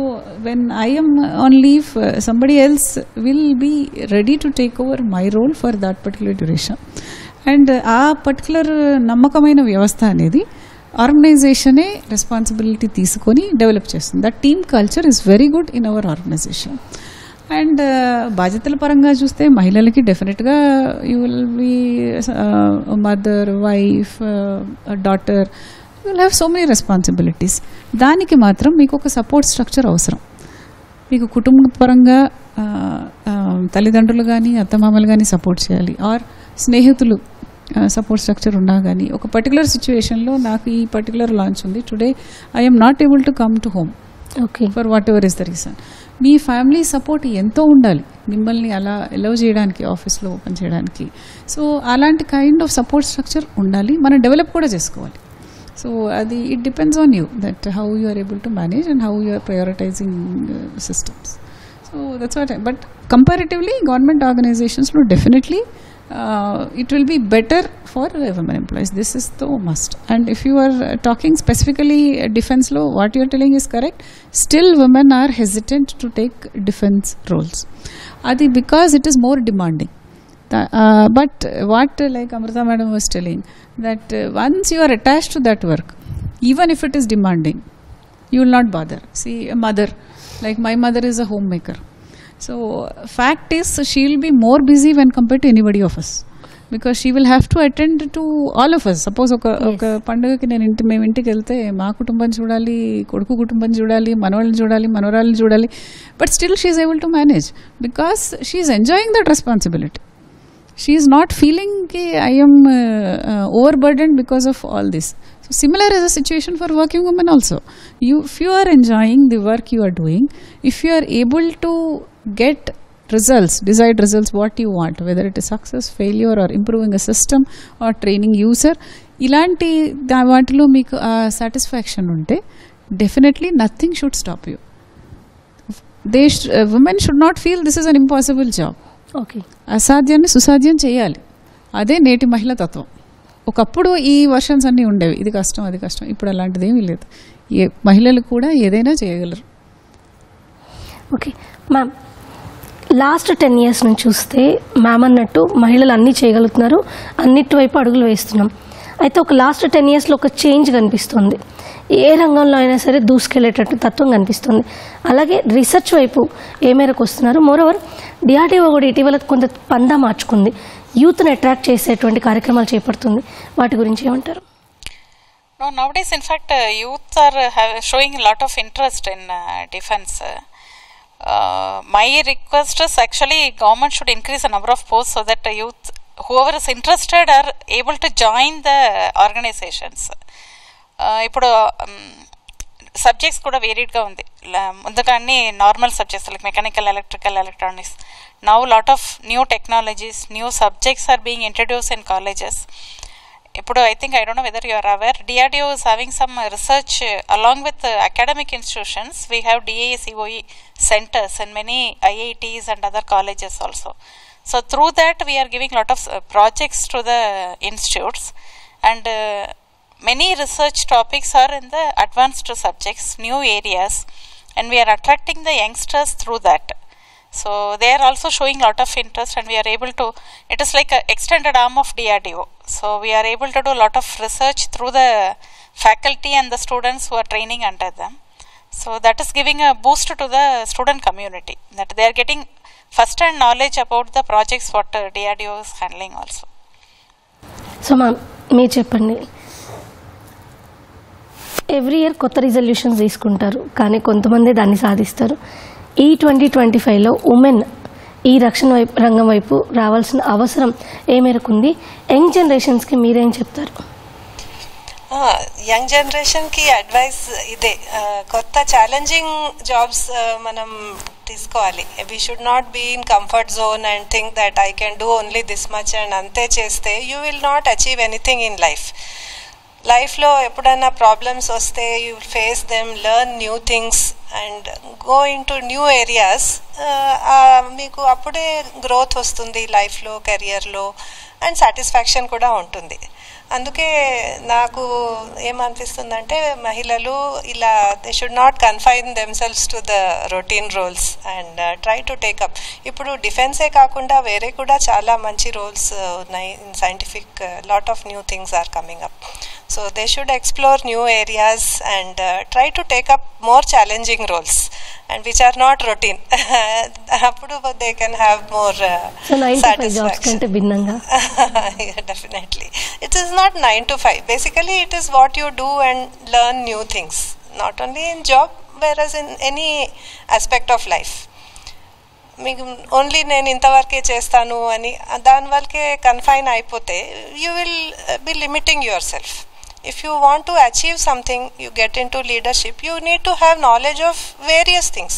when I am on leave, somebody else will be ready to take over my role for that particular duration. And ఆ పర్టికులర్ నమ్మకమైన వ్యవస్థ అనేది ఆర్గనైజేషనే రెస్పాన్సిబిలిటీ తీసుకొని డెవలప్ చేస్తుంది. That team culture is very good in our organization. And బాధ్యతల పరంగా చూస్తే మహిళలకి డెఫినెట్గా you will be mother, wife, daughter, you will have so many responsibilities. దానికి మాత్రం మీకు ఒక సపోర్ట్ స్ట్రక్చర్ అవసరం. మీకు కుటుంబ పరంగా తల్లిదండ్రులు కానీ అత్తమామలు కానీ సపోర్ట్ చేయాలి, ఆర్ స్నేహితులు సపోర్ట్ స్ట్రక్చర్ ఉన్నా కానీ ఒక పర్టికులర్ సిచ్యువేషన్లో నాకు ఈ పర్టికులర్ లాంచ్ ఉంది, today I'm not able to come to home for what ever is the reason. Me family support ఎంతో ఉండాలి మిమ్మల్ని అలా అలౌ చేయడానికి, ఆఫీస్లో ఓపెన్ చేయడానికి. సో అలాంటి కైండ్ ఆఫ్ సపోర్ట్ స్ట్రక్చర్ ఉండాలి. మనం డెవలప్ కూడా చేసుకోవాలి. So it depends on you that how you are able to manage and how you are prioritizing systems. So that's what but comparatively government organizations will definitely it will be better for women employees. This is the must. And if you are talking specifically defense law, what you are telling is correct. Still women are hesitant to take defense roles. Adi because it is more demanding. But what like Amrita madam was telling, that once you are attached to that work, even if it is demanding, you will not bother. See, a mother, like my mother is a homemaker. So fact is she will be more busy when compared to anybody of us, because she will have to attend to all of us. Suppose ఒక పండుగకి మేము ఇంటికి వెళ్తే మా కుటుంబం చూడాలి, కొడుకు కుటుంబం చూడాలి, మనవాళ్ళని చూడాలి, మనవరాళ్ళని చూడాలి, but still she is able to manage because she is enjoying that responsibility. She is not feeling I am overburdened because of all this. So similar is a situation for working women also. If you are enjoying the work you are doing, if you are able to get results, desired results, what you want, whether it is success, failure, or improving a system or training user, ilanti vaatilo meeku satisfaction unte, definitely nothing should stop you. Women should not feel this is an impossible job. Okay, అసాధ్యాన్ని సుసాధ్యం చేయాలి. అదే నేటి మహిళా తత్వం. ఒకప్పుడు ఈ వర్షన్స్ అన్నీ ఉండేవి, ఇది కష్టం అది కష్టం. ఇప్పుడు అలాంటిది ఏమీ లేదు. మహిళలు కూడా ఏదైనా చేయగలరు. ఓకే మ్యామ్, లాస్ట్ 10 years నుంచి చూస్తే మ్యామ్ అన్నట్టు మహిళలు అన్నీ చేయగలుగుతున్నారు, అన్నిటి వైపు అడుగులు వేస్తున్నాం. అయితే ఒక లాస్ట్ 10 yearsలో ఒక చేంజ్ కనిపిస్తుంది. ఏ రంగంలో అయినా సరే దూసుకెళ్లేటట్టు తత్వం కనిపిస్తుంది. అలాగే రీసెర్చ్ వైపు ఏ మేరకు వస్తున్నారు. మోరోవర్ డిఆర్డీఓ కూడా ఇటీవల కొంత పందా మార్చుకుంది, యూత్ని అట్రాక్ట్ చేసేటువంటి కార్యక్రమాలు చేపడుతుంది. వాటి గురించి ఏమంటారు? No, nowadays in fact youth are showing a lot of interest in defense. My request is actually government should increase the number of posts so that youth, whoever is interested, are able to join the organizations. ఇప్పుడు సబ్జెక్ట్స్ కూడా వేరియడ్గా ఉంది. ముందుగా అన్ని normal subjects like mechanical, electrical, electronics. Now lot of new technologies, new subjects are being introduce in colleges. ఇప్పుడు I don't know whether you are aware, DRDO is having some research along with academic institutions. We have DACOE centers in many IITs and other colleges also. So through that we are giving lot of projects to the institutes, and many research topics are in the advanced subjects, new areas, and we are attracting the youngsters through that. So they are also showing lot of interest, and we are able to, it is like a extended arm of DRDO. So we are able to do lot of research through the faculty and the students who are training under them. So that is giving a boost to the student community, that they are getting first hand knowledge about the projects what DRDO is handling also. So ma'am మీరు చెప్పండి, ఎవ్రీ ఇయర్ కొత్త రిజల్యూషన్స్ తీసుకుంటారు, కానీ కొంతమంది దాన్ని సాధిస్తారు. ఈ 2025లో ఉమెన్ ఈ రక్షణ రంగం వైపు రావాల్సిన అవసరం ఏ మేరకు ఉంది? యంగ్ జనరేషన్స్కి మీరేం చెప్తారు? యంగ్ జనరేషన్కి అడ్వైస్ ఇదే, కొత్త ఛాలెంజింగ్ జాబ్స్ మనం తీసుకోవాలి. We should not be in comfort zone and think that I can do only this much and అంతే చేస్తే you will not achieve anything in life. లైఫ్లో ఎప్పుడైనా ప్రాబ్లమ్స్ వస్తే you will face them, learn new things and go in to new areas. మీకు అప్పుడే గ్రోత్ వస్తుంది లైఫ్లో, కెరియర్లో, అండ్ సాటిస్ఫాక్షన్ కూడా ఉంటుంది. అందుకే నాకు ఏమనిపిస్తుందంటే మహిళలు ఇలా they should not confine themselves to the routine roles and try to take up. ఇప్పుడు డిఫెన్సే కాకుండా వేరే కూడా చాలా మంచి రోల్స్ ఉన్నాయి in scientific, lot of new things are coming up. So they should explore new areas and try to take up more challenging roles and which are not routine. Appudu they can have more satisfaction. Yeah, definitely. It is not 9 to 5. Basically it is what you do and learn new things. Not only in job, whereas in any aspect of life. మీకు ఓన్లీ నేను ఇంతవరకే చేస్తాను అని దాని వరకే కన్ఫైన్ అయిపోతే you will be limiting your self. If you want to achieve something, you get into leadership, you need to have knowledge of various things.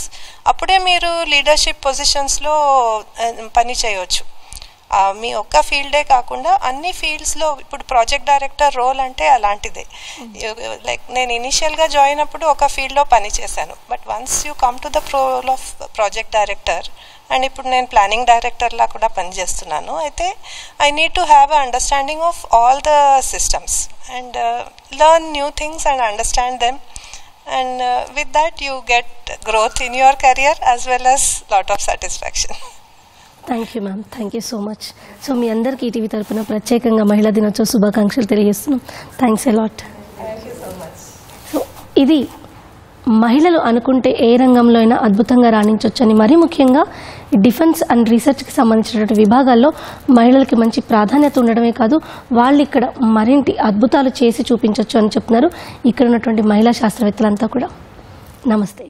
అప్పుడే మీరు లీడర్షిప్ పొజిషన్స్లో పని చేయవచ్చు. మీ ఒక్క ఫీల్డే కాకుండా అన్ని ఫీల్డ్స్లో ఇప్పుడు ప్రాజెక్ట్ డైరెక్టర్ రోల్ అంటే అలాంటిదే. లైక్ నేను ఇనిషియల్గా జాయిన్ అప్పుడు ఒక ఫీల్డ్లో పని చేశాను, but once you come to the role of project director and ఇప్పుడు నేను ప్లానింగ్ డైరెక్టర్లా కూడా పనిచేస్తున్నాను. అయితే I need to have a understanding of all the systems and learn new things and understand them. And with that you get growth in your career as well as lot of satisfaction. Thank you ma'am, thank you so much. So మీ అందరికీ ఈటీవీ తరపున ప్రత్యేకంగా మహిళా దినోత్సవ శుభాకాంక్షలు తెలియజేస్తున్నాం. Thanks a lot. సో ఇది మహిళలు అనుకుంటే ఏ రంగంలో అయినా అద్భుతంగా రాణించవచ్చని, మరీ ముఖ్యంగా డిఫెన్స్ అండ్ రీసెర్చ్కి సంబంధించినటువంటి విభాగాల్లో మహిళలకి మంచి ప్రాధాన్యత ఉండడమే కాదు, వాళ్ళు ఇక్కడ మరింటి అద్భుతాలు చేసి చూపించవచ్చు అని చెప్తున్నారు ఇక్కడ ఉన్నటువంటి మహిళా శాస్త్రవేత్తలంతా కూడా. నమస్తే.